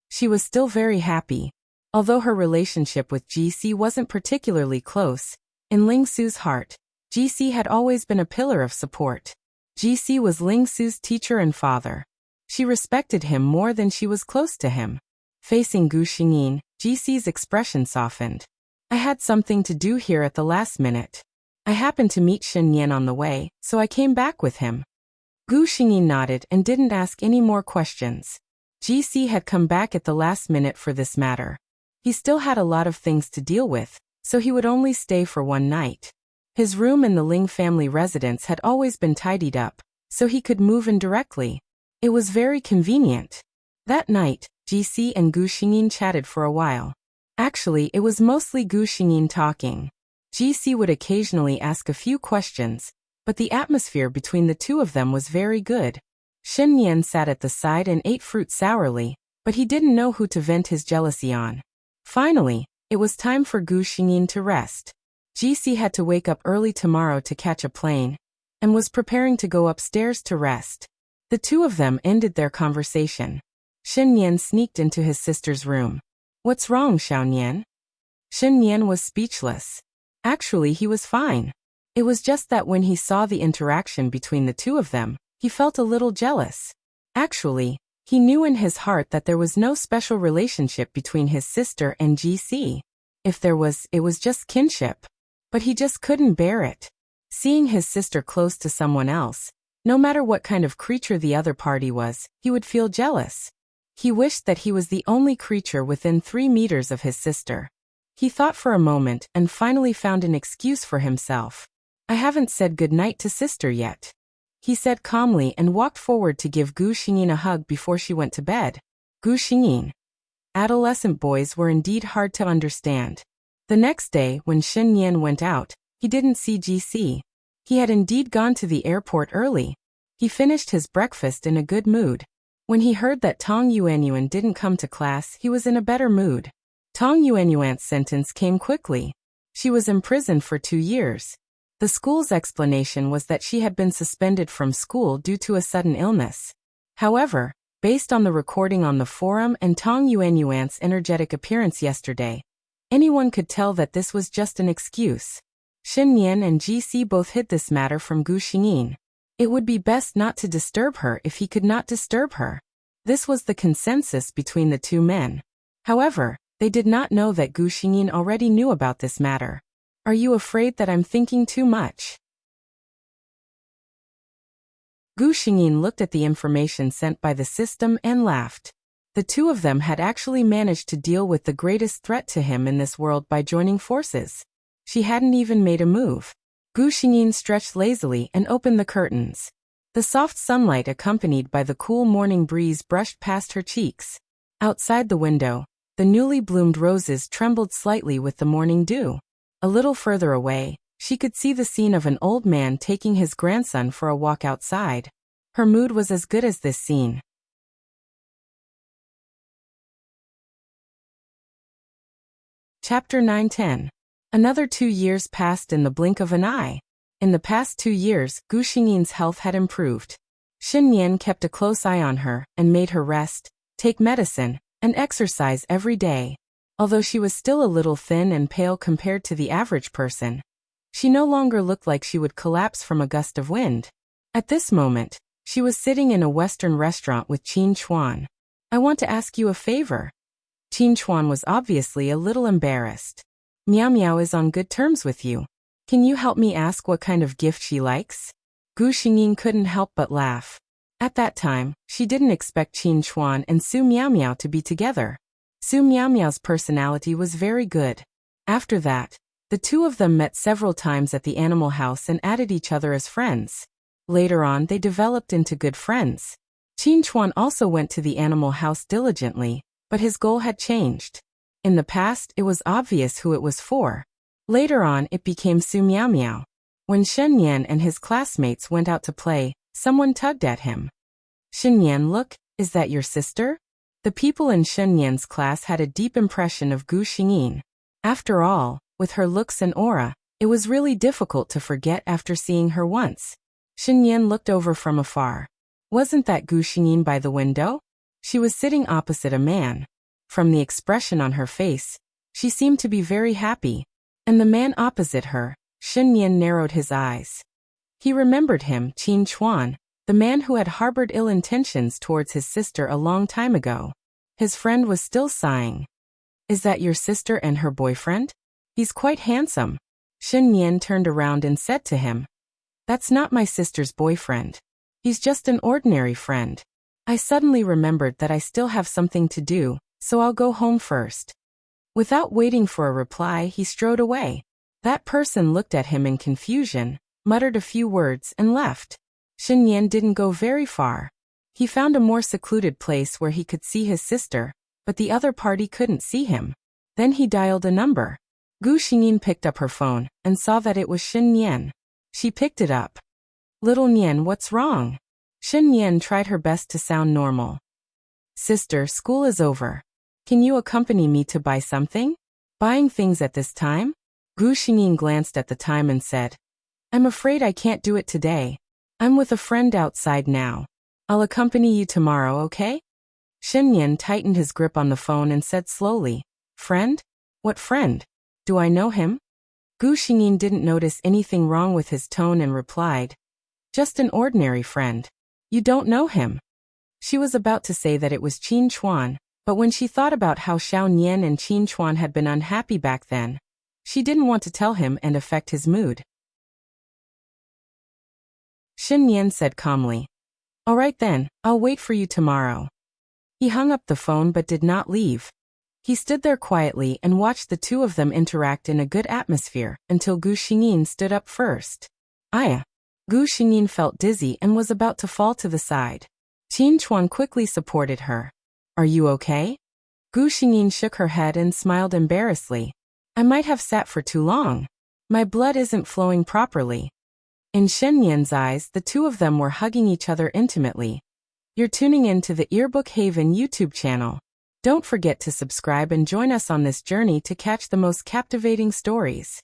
She was still very happy. Although her relationship with GC wasn't particularly close, in Ling Su's heart, GC had always been a pillar of support. GC was Ling Su's teacher and father. She respected him more than she was close to him. Facing Gu Xingyin, GC's expression softened. I had something to do here at the last minute. I happened to meet Shen Yan on the way, so I came back with him. Gu Xingyin nodded and didn't ask any more questions. GC had come back at the last minute for this matter. He still had a lot of things to deal with, so he would only stay for one night. His room in the Ling family residence had always been tidied up, so he could move in directly. It was very convenient. That night, GC and Gu Xingyin chatted for a while. Actually, it was mostly Gu Xingyin talking. GC would occasionally ask a few questions, but the atmosphere between the two of them was very good. Shen Yan sat at the side and ate fruit sourly, but he didn't know who to vent his jealousy on. Finally, it was time for Gu Xingyin to rest. GC had to wake up early tomorrow to catch a plane, and was preparing to go upstairs to rest. The two of them ended their conversation. Shen Nian sneaked into his sister's room. "What's wrong, Xiao Nian?" Shen Nian was speechless. Actually, he was fine. It was just that when he saw the interaction between the two of them, he felt a little jealous. Actually, he knew in his heart that there was no special relationship between his sister and GC. If there was, it was just kinship. But he just couldn't bear it. Seeing his sister close to someone else, no matter what kind of creature the other party was, he would feel jealous. He wished that he was the only creature within 3 meters of his sister. He thought for a moment and finally found an excuse for himself. "I haven't said goodnight to sister yet," he said calmly and walked forward to give Gu Xingyin a hug before she went to bed. Gu Xingyin. Adolescent boys were indeed hard to understand. The next day, when Shen Nian went out, he didn't see GC. He had indeed gone to the airport early. He finished his breakfast in a good mood. When he heard that Tong Yuanyuan didn't come to class, he was in a better mood. Tong Yuanyuan's sentence came quickly. She was imprisoned for 2 years. The school's explanation was that she had been suspended from school due to a sudden illness. However, based on the recording on the forum and Tong Yuanyuan's energetic appearance yesterday, anyone could tell that this was just an excuse. Shen Nian and GC both hid this matter from Gu Xingyin. It would be best not to disturb her if he could not disturb her. This was the consensus between the two men. However, they did not know that Gu Xingyin already knew about this matter. "Are you afraid that I'm thinking too much?" Gu Xingyin looked at the information sent by the system and laughed. The two of them had actually managed to deal with the greatest threat to him in this world by joining forces. She hadn't even made a move. Gu Xingyin stretched lazily and opened the curtains. The soft sunlight accompanied by the cool morning breeze brushed past her cheeks. Outside the window, the newly bloomed roses trembled slightly with the morning dew. A little further away, she could see the scene of an old man taking his grandson for a walk outside. Her mood was as good as this scene. Chapter 9-10. Another 2 years passed in the blink of an eye. In the past 2 years, Gu Xingyin's health had improved. Shen Nian kept a close eye on her and made her rest, take medicine, and exercise every day. Although she was still a little thin and pale compared to the average person, she no longer looked like she would collapse from a gust of wind. At this moment, she was sitting in a Western restaurant with Qin Chuan. "I want to ask you a favor." Qin Chuan was obviously a little embarrassed. "Miao Miao is on good terms with you. Can you help me ask what kind of gift she likes?" Gu Xingyin couldn't help but laugh. At that time, she didn't expect Qin Chuan and Su Miao Miao to be together. Su Miao Miao's personality was very good. After that, the two of them met several times at the animal house and added each other as friends. Later on, they developed into good friends. Qin Chuan also went to the animal house diligently, but his goal had changed. In the past, it was obvious who it was for. Later on, it became Su Miao Miao. When Shen Nian and his classmates went out to play, someone tugged at him. "Shen Nian, look, is that your sister?" The people in Shen Nian's class had a deep impression of Gu Xingyin. After all, with her looks and aura, it was really difficult to forget after seeing her once. Shen Nian looked over from afar. Wasn't that Gu Xingyin by the window? She was sitting opposite a man. From the expression on her face, she seemed to be very happy. And the man opposite her, Shen Nian narrowed his eyes. He remembered him, Qin Chuan, the man who had harbored ill intentions towards his sister a long time ago. His friend was still sighing. "Is that your sister and her boyfriend? He's quite handsome." Shen Nian turned around and said to him, "That's not my sister's boyfriend. He's just an ordinary friend. I suddenly remembered that I still have something to do, so I'll go home first." Without waiting for a reply, he strode away. That person looked at him in confusion, muttered a few words, and left. Shen Nian didn't go very far. He found a more secluded place where he could see his sister, but the other party couldn't see him. Then he dialed a number. Gu Xingyin picked up her phone and saw that it was Shen Nian. She picked it up. "Little Nian, what's wrong?" Shen Nian tried her best to sound normal. Sister, school is over. Can you accompany me to buy something? Buying things at this time? Gu Xingyin glanced at the time and said, I'm afraid I can't do it today. I'm with a friend outside now. I'll accompany you tomorrow, okay? Shen Yan tightened his grip on the phone and said slowly, Friend? What friend? Do I know him? Gu Xingyin didn't notice anything wrong with his tone and replied, Just an ordinary friend. You don't know him. She was about to say that it was Qin Chuan, but when she thought about how Xiao Nian and Qin Chuan had been unhappy back then, she didn't want to tell him and affect his mood. Shen Yan said calmly, All right then, I'll wait for you tomorrow. He hung up the phone but did not leave. He stood there quietly and watched the two of them interact in a good atmosphere until Gu Xingyin stood up first. Aya. Gu Xingyin felt dizzy and was about to fall to the side. Qin Chuan quickly supported her. Are you okay? Gu Xingyin shook her head and smiled embarrassedly. I might have sat for too long. My blood isn't flowing properly. In Shen Yan's eyes, the two of them were hugging each other intimately. You're tuning in to the Earbook Haven YouTube channel. Don't forget to subscribe and join us on this journey to catch the most captivating stories.